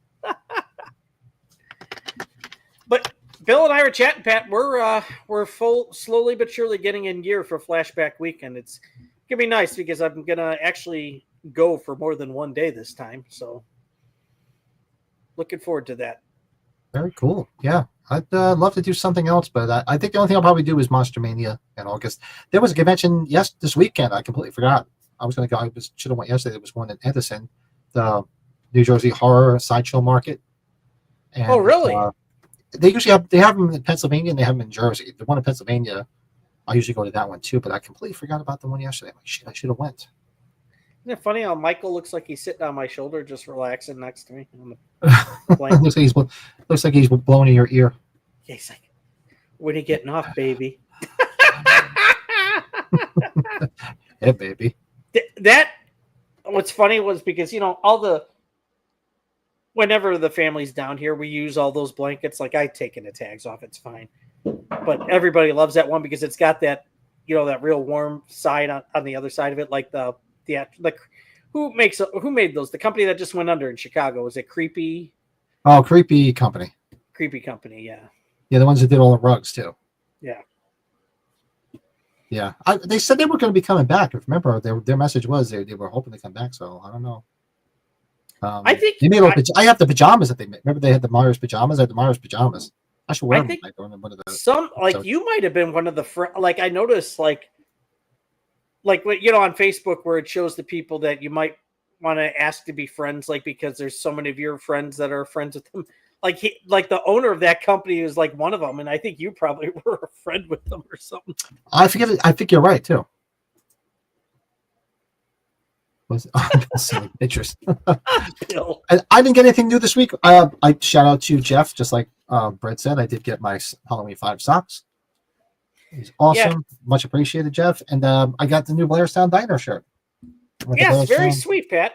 But Bill and I were chatting, Pat. We're slowly but surely getting in gear for Flashback Weekend. It's gonna be nice because I'm gonna actually go for more than one day this time. So looking forward to that. Very cool. Yeah, I'd love to do something else, but I think the only thing I'll probably do is Monster Mania in August. There was a convention this weekend. I completely forgot. I was going to go. Should have went yesterday. There was one in Edison, the New Jersey Horror Sideshow Market. And, Oh, really? They usually have them in Pennsylvania and they have them in Jersey. The one in Pennsylvania, I usually go to that one too, but I completely forgot about the one yesterday. I'm like, shit, I should have went. Isn't it funny how Michael looks like he's sitting on my shoulder, just relaxing next to me on the plane? looks like he's blowing in your ear. Yeah, he's like, "When are you getting off, baby?" Yeah, baby. That what's funny was because whenever the family's down here, we use all those blankets. Like I taken the tags off, it's fine. But everybody loves that one because it's got that, that real warm side on the other side of it, like who made those? The company that just went under in Chicago. Was it Creepy? Oh, Creepy Company. Creepy Company, yeah. Yeah, the ones that did all the rugs too. Yeah. Yeah, they said they were going to be coming back. If remember, their message was they were hoping to come back. So I don't know. I think they made. I have the pajamas that they made. Remember, they had the Myers pajamas. I had the Myers pajamas. I should wear them. One of the, you might have been one of the like I noticed like on Facebook where it shows the people that you might want to ask to be friends, like because there's so many of your friends that are friends with them. Like the owner of that company is like one of them, and I think you probably were a friend with them or something. I forget it. I think you're right too. Silly pictures. I didn't get anything new this week. I shout out to Jeff, just like Brett said. I did get my Halloween 5 socks. He's awesome. Yeah. Much appreciated, Jeff. And I got the new Blairstown Diner shirt. Yes, very sweet, Pat.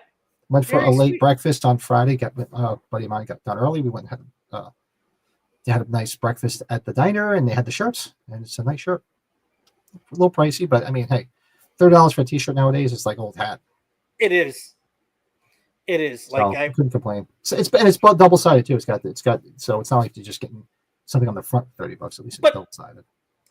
Went for a late breakfast on Friday. Got a buddy of mine got done early. We went and had a nice breakfast at the diner, and they had the shirts, and it's a nice shirt. A little pricey, but I mean, hey, $30 for a t-shirt nowadays is like old hat. It is. It is. So I couldn't complain. So it's double sided too. It's got so it's not like you're just getting something on the front for $30. At least it's double sided.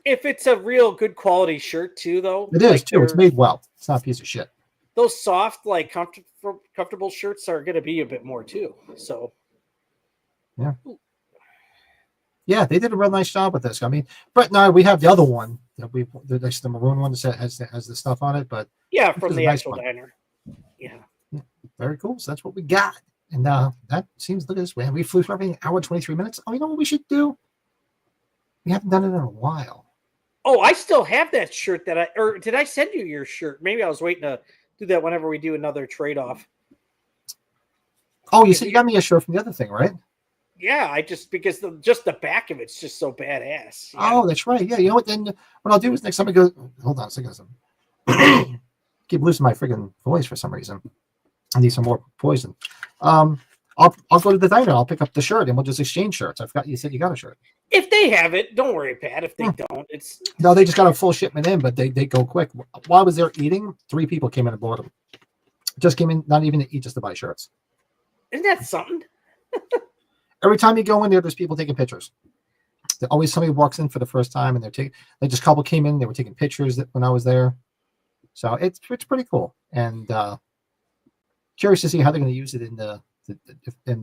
If it's a real good quality shirt too, though, it is too. It's made well. It's not a piece of shit. Those soft, like comfortable shirts are going to be a bit more too. So, yeah, they did a real nice job with this. I mean, Brett and I, we have the other one. The maroon one that has the stuff on it, but yeah, from the actual diner. Yeah, very cool. So that's what we got, and that seems. Look at this, man. We flew for everything. Hour 23 minutes. Oh, you know what we should do? We haven't done it in a while. Oh, I still have that shirt or did I send you your shirt? Maybe I was waiting to do that whenever we do another trade-off. Oh, you said you got me a shirt from the other thing, right? Yeah, because the back of it's just so badass. Yeah. Oh, that's right. Yeah, you know what? Then what I'll do is next time I go. Hold on a second. Keep losing my friggin' voice for some reason. I need some more poison. I'll go to the diner. I'll pick up the shirt and we'll just exchange shirts. I forgot you said you got a shirt. If they have it, don't worry, Pat. If they don't, it's no. They just got a full shipment in, but they go quick. While I was there eating, 3 people came in and bought them. Just came in, not even to eat, just to buy shirts. Isn't that something? Every time you go in there's people taking pictures. There's always somebody walks in for the first time and they just a couple came in. They were taking pictures when I was there. So it's pretty cool, and curious to see how they're going to use it in the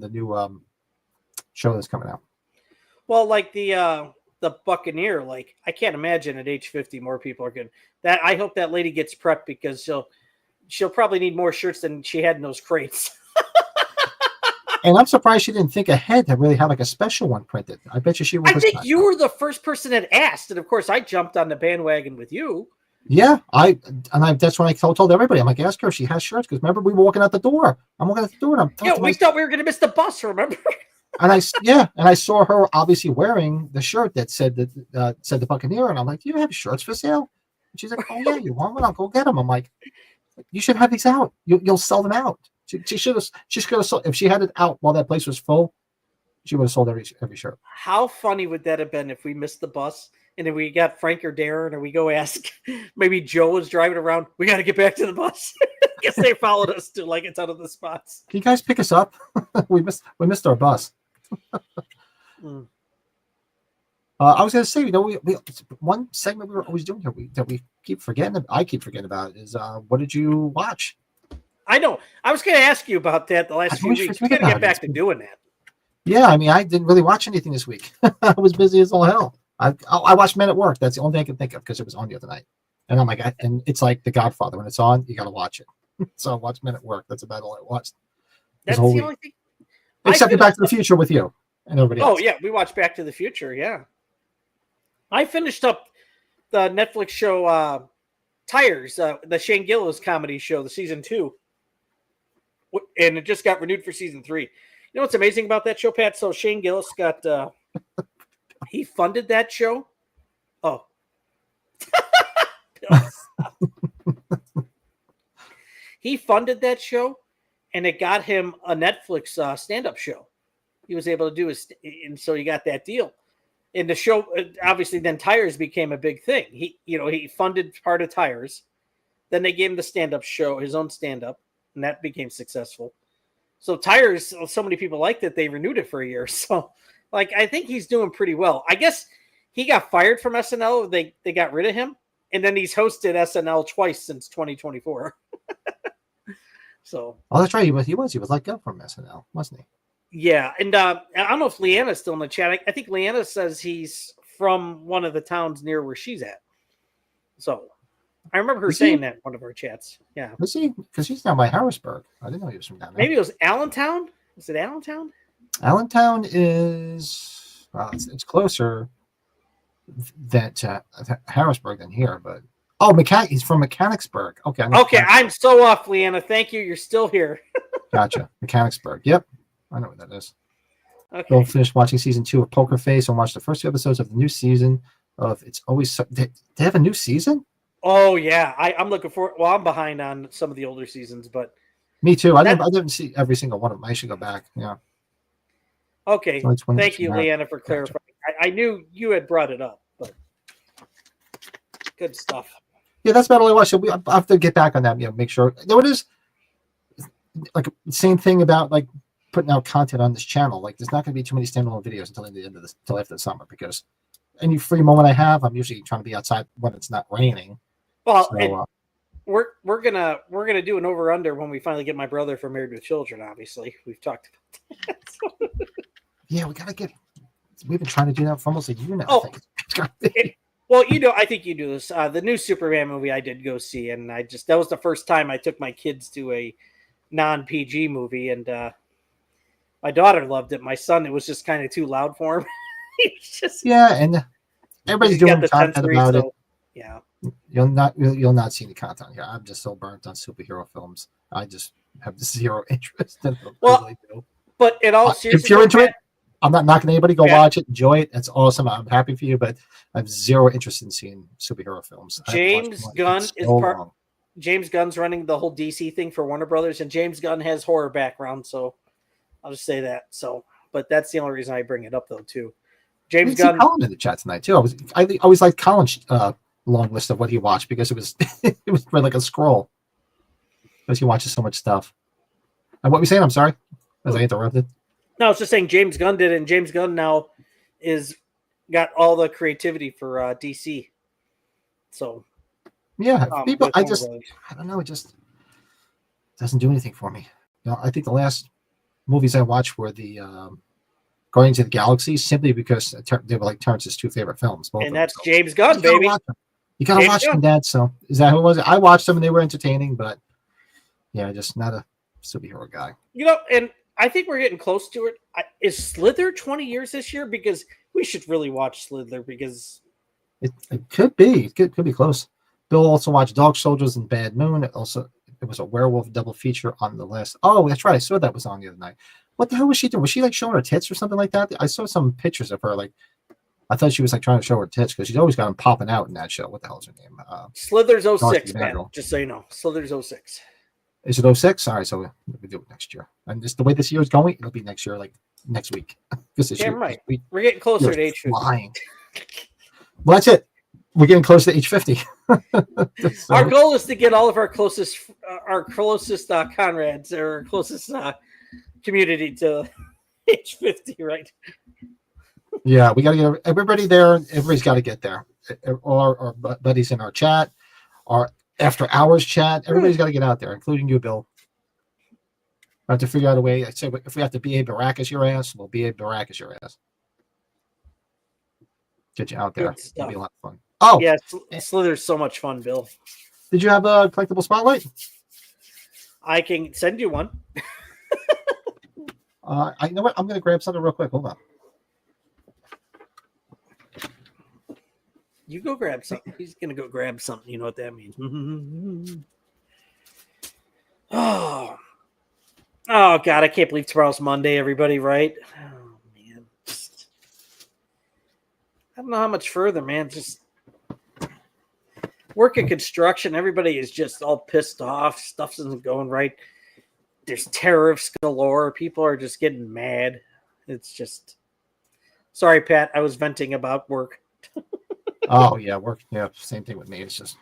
new show that's coming out. Well, like the Buccaneer, like I can't imagine at age 50 more people are good. That I hope that lady gets prepped because she'll probably need more shirts than she had in those crates. And I'm surprised she didn't think ahead to really have like a special one printed. I bet you she would. I think you were the first person that asked, and of course I jumped on the bandwagon with you. Yeah, that's when I told everybody. I'm like, ask her if she has shirts, because remember we were walking out the door. I'm walking out the door, and we thought we were going to miss the bus. Remember? And I saw her obviously wearing the shirt that said the Buccaneer, and I'm like, do you have shirts for sale? And she's like, oh yeah, you want one? I'll go get them. I'm like, you should have these out. You'll sell them out. She should have sold, if she had it out while that place was full, she would have sold every shirt. How funny would that have been if we missed the bus and then we got Frank or Darren, or we go ask, maybe Joe was driving around, we got to get back to the bus. Guess they followed us to like it's out of the spots. Can you guys pick us up? we missed our bus. I was going to say, we one segment we were always doing here that we keep forgetting. I keep forgetting about is what did you watch? I know. I was going to ask you about that the last few weeks. We got to get back to doing that. Yeah, I mean, I didn't really watch anything this week. I was busy as all hell. I watched Men at Work. That's the only thing I can think of because it was on the other night. And I'm like, and it's like The Godfather. When it's on, you got to watch it. So I watched Men at Work. That's about all I watched. That's the only thing. Except Back to the Future with you and everybody else. Oh, yeah. We watched Back to the Future. Yeah. I finished up the Netflix show Tires, the Shane Gillis comedy show, the season 2. And it just got renewed for season 3. You know what's amazing about that show, Pat? So Shane Gillis got he funded that show. Oh. He funded that show, and it got him a Netflix stand-up show. He was able to do and so he got that deal. And the show, obviously, then Tires became a big thing. He funded part of Tires. Then they gave him the stand-up show, his own stand-up, and that became successful. So Tires, so many people liked it, they renewed it for a year. So, I think he's doing pretty well. I guess he got fired from SNL. They got rid of him, and then he's hosted SNL twice since 2024. So. Oh, that's right. He was let go from SNL, wasn't he? Yeah, and I don't know if Leanna's still in the chat. I think Leanna says he's from one of the towns near where she's at. So I remember her saying that in one of our chats. Yeah. Was he? Because he's down by Harrisburg. I didn't know he was from down there. Maybe it was Allentown? Is it Allentown? Allentown is, well, it's closer to Harrisburg than here, but he's from Mechanicsburg. Okay. I'm so off, Leanna. Thank you. You're still here. Gotcha. Mechanicsburg. Yep. I know what that is. Okay. We'll finish watching season 2 of Poker Face and watch the first 2 episodes of the new season of It's Always So. They have a new season? Oh, yeah. I'm looking for. Well, I'm behind on some of the older seasons, but. Me too. I didn't see every single one of them. I should go back. Yeah. Okay. Thank you, Leanna, for clarifying. Gotcha. I knew you had brought it up, but good stuff. Yeah, that's about all I watched. So I'll have to get back on that. Make sure. Though it is like the same thing about putting out content on this channel. There's not going to be too many standalone videos until after the summer, because any free moment I have, I'm usually trying to be outside when it's not raining. Well, so, we're gonna do an over under when we finally get my brother for Married with Children. Obviously, we've talked about that. Yeah, we've been trying to do that for almost a year now. Oh, well, I think you do this. The new Superman movie I did go see, and that was the first time I took my kids to a non-PG movie, and my daughter loved it. My son, it was just kind of too loud for him. And everybody's doing content about it. Yeah, you'll not see the content here. I'm just so burnt on superhero films. I just have zero interest in them. Well, but in all seriousness, if you're into it, I'm not knocking anybody. Go watch it, enjoy it. It's awesome. I'm happy for you, but I have zero interest in seeing superhero films. James Gunn's running the whole DC thing for Warner Brothers, and James Gunn has horror background, so I'll just say that. So, but that's the only reason I bring it up, though, too. James Gunn. Colin in the chat tonight too. I always liked Colin's long list of what he watched, because it was like a scroll, because he watches so much stuff. And what were you saying? I'm sorry, as I interrupted. No, I was just saying James Gunn did it, and James Gunn now got all the creativity for DC. So yeah, people. I don't know. It just doesn't do anything for me. I think the last movies I watched were the Guardians of the Galaxy, simply because they were Terrence's 2 favorite films. And that's James Gunn, baby. You gotta watch them, Dad. So is that who it was? I watched them and they were entertaining, but yeah, just not a superhero guy. And I think we're getting close to it. Is Slither 20 years this year? Because we should really watch Slither because It could be. It could be close. Bill also watched Dog Soldiers and Bad Moon. It was a werewolf double feature on the list. Oh, that's right. I saw that was on the other night. What the hell was she doing? Was she like showing her tits or something like that? I saw some pictures of her. Like, I thought she was like trying to show her tits because she's always got them popping out in that show. What the hell's her name? Slither's Darcy 06, man. Vandal. Just so you know, Slither's 06. Is it 06? All right, so we do it next year. And just the way this year is going, it'll be next year, like next week. This Damn right. We're getting closer to age 50. Flying. Well, that's it. We're getting close to age 50. So, Our goal is to get all of our closest Conrads or our closest community to age 50, right? yeah, we got to get everybody there. Everybody's got to get there. All our buddies in our chat, our after hours chat, everybody's got to get out there, including you, Bill. I have to figure out a way. I say if we have to BA Baracus your ass, we'll BA Baracus your ass. Get you out there. Good It'll be a stuff. lot of fun. Oh, Yeah, Slither's so much fun, Bill. did you have a collectible spotlight? I can send you one. I know what. I'm going to grab something real quick. Hold on. You go grab something. He's gonna go grab something. You know what that means? Oh God! I can't believe tomorrow's Monday. Everybody, right? Oh man, I don't know how much further, man. Just working construction. Everybody is just all pissed off. Stuff isn't going right. There's tariffs galore. People are just getting mad. It's just sorry, Pat. I was venting about work. Oh yeah, work. Yeah, same thing with me. It's just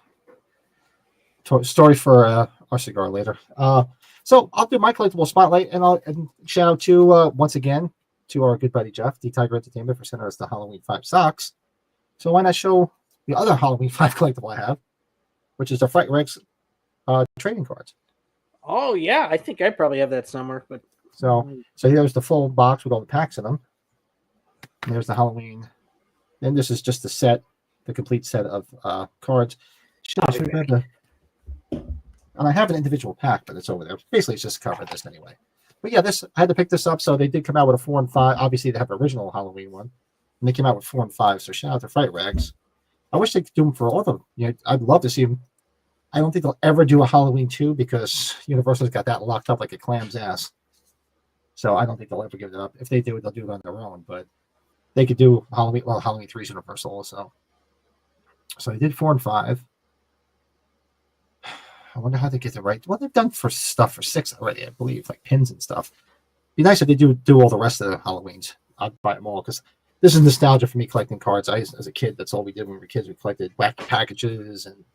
story for our cigar later. So I'll do my collectible spotlight, and shout out to once again to our good buddy Jeff, the Tiger Entertainment, for sending us the Halloween 5 socks. So why not show the other Halloween 5 collectible I have, which is the Fright Rex trading cards. Oh yeah, I think I probably have that somewhere. But So here's the full box with all the packs in them. And there's the Halloween. And this is just the set, the complete set of cards. And I have an individual pack, but it's over there. Basically, it's just a cover of this anyway. But yeah, I had to pick this up. So they did come out with a 4 and 5. Obviously, they have the original Halloween one, and they came out with 4 and 5. So shout out to Fright Rags. I wish they could do them for all of them. You know, I'd love to see them. I don't think they'll ever do a Halloween 2 because Universal's got that locked up like a clam's ass. So I don't think they'll ever give it up. If they do it, they'll do it on their own. But they could do Halloween. Well, Halloween 3 is Universal also. So they did 4 and 5. I wonder how they get the right. Well, they've done for stuff for 6 already, I believe, like pins and stuff. Be nice if they do all the rest of the Halloweens. I'd buy them all because this is nostalgia for me collecting cards. As a kid, that's all we did when we were kids. We collected wacky packages, and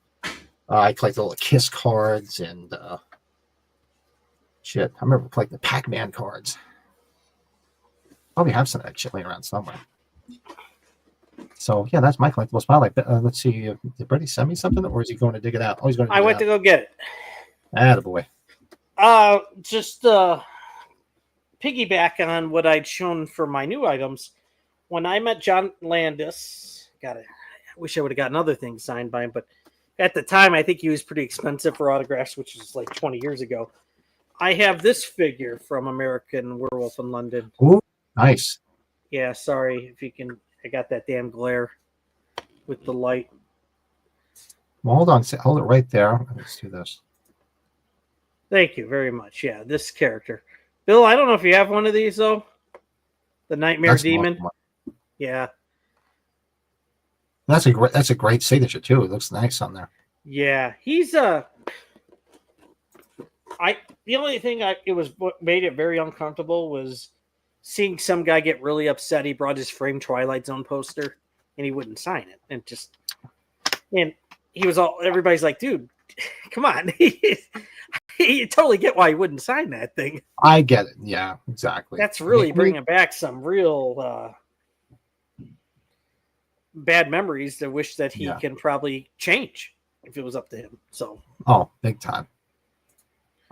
I collected all the Kiss cards and shit. I remember collecting the Pac-Man cards. Probably have some of that shit laying around somewhere. So yeah, that's my collectible spotlight. Let's see, did Brady send me something, or is he going to dig it out? Oh, he's going to. I went to go get it. Attaboy. Just piggyback on what I'd shown for my new items. When I met John Landis, I wish I would have gotten other things signed by him, but at the time, I think he was pretty expensive for autographs, which was like 20 years ago. I have this figure from American Werewolf in London. Ooh, nice. Yeah, sorry if you can. I got that damn glare with the light. Well, hold on. Hold it right there. Let's do this. Thank you very much. Yeah, this character. Bill, I don't know if you have one of these, though. The Nightmare That's Demon. awesome. Yeah. That's a great signature, too. It looks nice on there. Yeah, he's the only thing what made it very uncomfortable was seeing some guy get really upset. He brought his framed Twilight Zone poster and he wouldn't sign it. And he was everybody's like, dude, come on. You totally get why he wouldn't sign that thing. I get it. Yeah, exactly. That's really bringing back some real bad memories that wish that he can probably change if it was up to him. So, big time.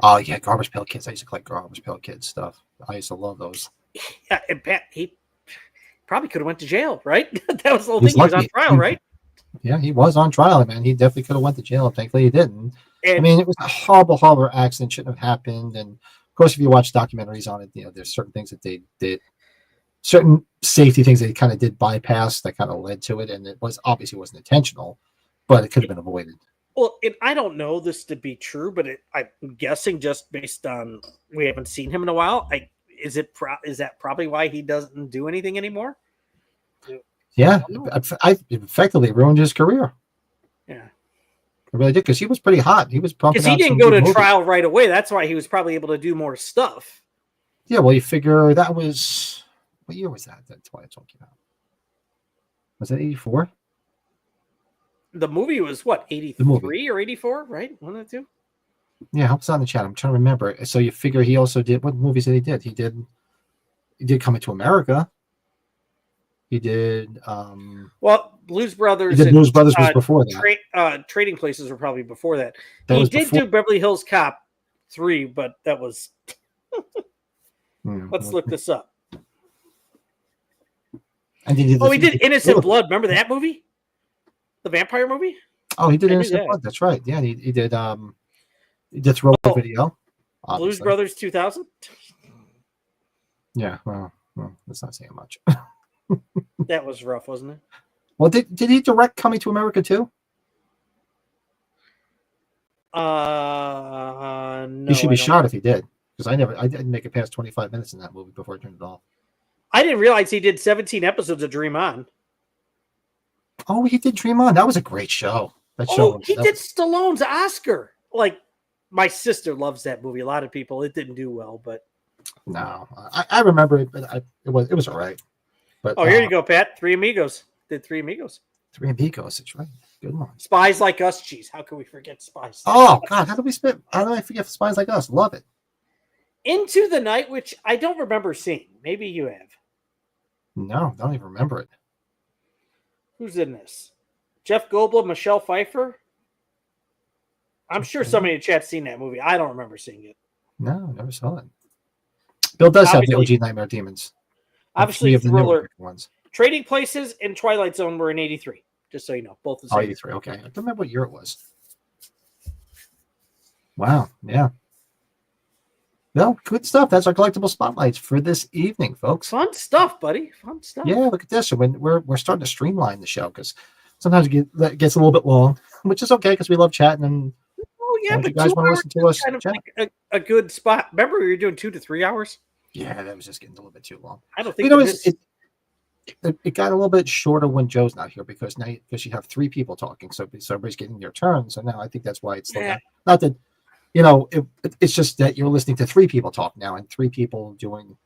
Oh yeah, Garbage Pail Kids. I used to collect Garbage Pail Kids stuff. I used to love those. Yeah, and Pat, he probably could have went to jail, right? That was the whole thing. He was on trial, right? Yeah, he was on trial, man. He definitely could have went to jail. Thankfully, he didn't. I mean, it was a horrible, horrible accident. Shouldn't have happened. And Of course, if you watch documentaries on it, there's certain things that they did, certain safety things they kind of did bypass that kind of led to it, and it was obviously wasn't intentional, but it could have been avoided. Well, and I don't know this to be true, but I'm guessing just based on we haven't seen him in a while. Is that probably why he doesn't do anything anymore? Yeah, I effectively ruined his career. Yeah, it really did, because he was pretty hot. He was pumping because he out didn't some go good to movies. trial right away. That's why he was probably able to do more stuff. Yeah, well, you figure that was, what year was that? That's why I talking about. Was that 84? The movie was what, 83 or 84, right? One of the two. Yeah, help us out in the chat. I'm trying to remember. So you figure he also did, what movies did he did? He did Coming to America. He did well, Blues Brothers. He did Blues Brothers was before that. Trading Places were probably before that. That he was did before. do Beverly Hills Cop 3, but that was let's look this up. And he did Innocent Blood. Remember that movie? The vampire movie? Oh, he did Innocent Blood. That's right. Yeah, he did Thriller Video. Obviously. Blues Brothers 2000. Yeah, well, that's not saying much. That was rough, wasn't it? Well, did he direct Coming to America too? No. He should be shot if he did, because I didn't make it past 25 minutes in that movie before I turned it off. I didn't realize he did 17 episodes of Dream On. Oh, he did Dream On. That was a great show. That show. He did Stallone's Oscar. Like, my sister loves that movie. A lot of people. It didn't do well, but no, I remember it, but it was all right. But here you go, Pat. Three Amigos. Did Three Amigos. Three Amigos. That's right. Good one. Spies Like Us. Jeez, how can we forget Spies? Oh God, how do I forget Spies Like Us? Love it. Into the Night, which I don't remember seeing. Maybe you have. No, I don't even remember it. Who's in this? Jeff Goldblum, Michelle Pfeiffer. I'm sure somebody in the chat's seen that movie. I don't remember seeing it. No, never saw it. Bill does have the OG Nightmare Demons. Obviously, Thriller. Ones. Trading Places and Twilight Zone were in 83. Just so you know, both the same. 83. Okay, I don't remember what year it was. Wow. Yeah. Well, good stuff. That's our collectible spotlights for this evening, folks. Fun stuff, buddy. Fun stuff. Yeah, look at this. We're starting to streamline the show, because sometimes it gets a little bit long, which is okay because we love chatting. And but you guys want to listen to us? Kind of like a good spot. Remember, we were doing 2 to 3 hours. Yeah, that was just getting a little bit too long. I don't think it got a little bit shorter when Joe's not here, because you have 3 people talking, so everybody's getting their turn. So now I think that's why it's not that. It's just that you're listening to 3 people talk now, and 3 people doing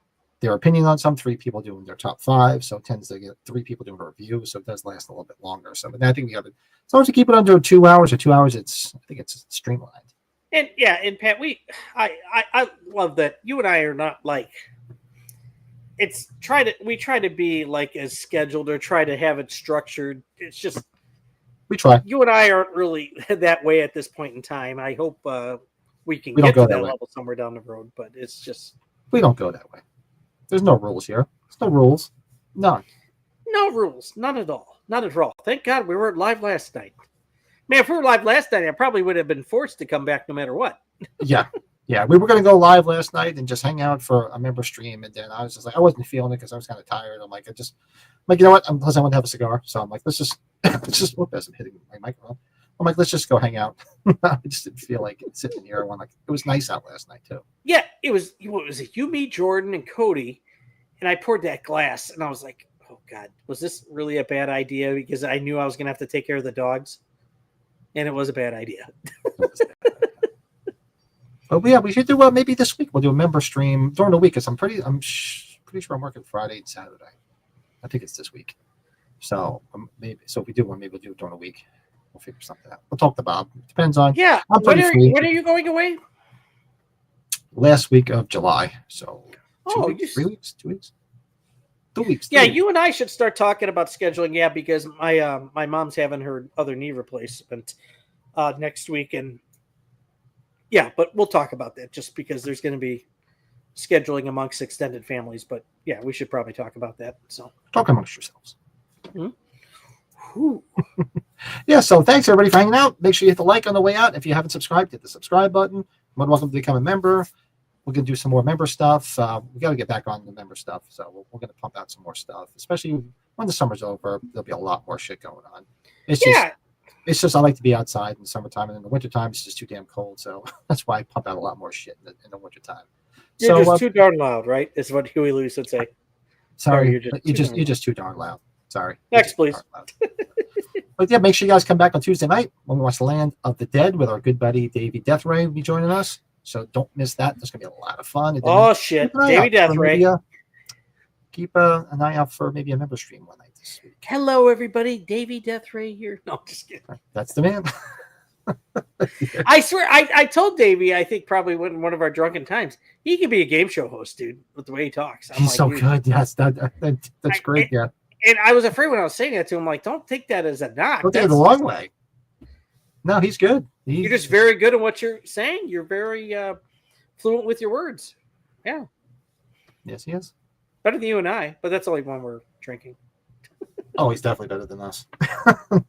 their opinion on some, 3 people doing their top 5. So it tends to get 3 people doing a review. So it does last a little bit longer. So, but I think we have it. As long as you keep it under 2 hours or 2 hours, I think it's streamlined. And Pat, I love that you and I are not like, we try to be like as scheduled or try to have it structured. It's just, we try. You and I aren't really that way at this point in time. I hope we can get to that level somewhere down the road, but it's just, we don't go that way. There's no rules here. There's no rules. None. No rules. None at all. Not at all. Thank God we weren't live last night. Man, if we were live last night, I probably would have been forced to come back no matter what. Yeah. We were going to go live last night and just hang out for a member stream. And then I was just like, I wasn't feeling it because I was kind of tired. I'm like, you know what? Unless I want to have a cigar. So I'm like, let's just whoop, I'm hitting my microphone. I'm like, let's just go hang out. I just didn't feel like sitting here. It was nice out last night too. Yeah, it was you, me, Jordan, and Cody. And I poured that glass and I was like, oh God, was this really a bad idea? Because I knew I was going to have to take care of the dogs. And it was a bad idea. But yeah, we should do maybe this week. We'll do a member stream during the week, because I'm pretty sure I'm working Friday and Saturday. I think it's this week. So if we do one, maybe we'll do it during the week. We'll figure something out. We'll talk to Bob. Depends on. Yeah. When are you going away? Last week of July. So 2 weeks, 3 weeks, 2 weeks. 2 weeks. Yeah, you and I should start talking about scheduling. Yeah, because my mom's having her other knee replacement next week, and yeah, but we'll talk about that just because there's going to be scheduling amongst extended families. But yeah, we should probably talk about that. So talk amongst yourselves. Mm-hmm. Yeah. So thanks everybody for hanging out. Make sure you hit the like on the way out. If you haven't subscribed, hit the subscribe button. You're welcome to become a member. we're gonna do some more member stuff. We got to get back on the member stuff, so we're gonna pump out some more stuff, especially when the summer's over. There'll be a lot more shit going on. It's just I like to be outside in the summertime, and in the wintertime it's just too damn cold. So that's why I pump out a lot more shit in the wintertime. You're just too darn loud, right? Is what Huey Lewis would say. Sorry, you're just too darn loud. Sorry. Next, please. But yeah, make sure you guys come back on Tuesday night when we watch The Land of the Dead with our good buddy Davey Deathray will be joining us. So don't miss that. There's gonna be a lot of fun. And oh shit, Davey Deathray. Keep an eye out for maybe a member stream one night this week. Hello, everybody. Davey Deathray here. No, just kidding. That's the man. I swear, I told Davey, I think probably one of our drunken times, he could be a game show host, dude, with the way he talks. He's so good. Yes, that's great. Yeah. And I was afraid when I was saying that to him, like, don't take that as a knock. Don't take it the wrong way. No, he's good. You're just very good at what you're saying. You're very fluent with your words. Yeah. Yes, he is. Better than you and I, but that's only when we're drinking. Oh, he's definitely better than us.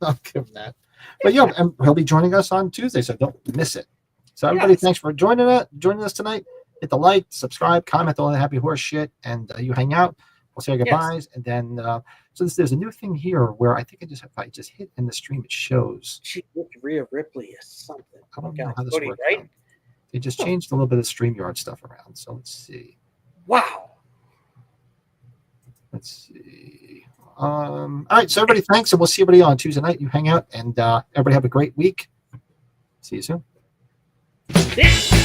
I'll give him that. But yeah, and he'll be joining us on Tuesday, so don't miss it. So everybody, thanks for joining us tonight. Hit the like, subscribe, comment, all that happy horse shit, and you hang out. We'll say our goodbyes, and then there's a new thing here where I think if I just hit in the stream, it shows. She looked Rhea Ripley is something. I don't know how this works. Right? They just changed a little bit of StreamYard stuff around. So let's see. Wow. Let's see. All right, so everybody, thanks, and we'll see everybody on Tuesday night. You hang out, and everybody have a great week. See you soon. Yeah.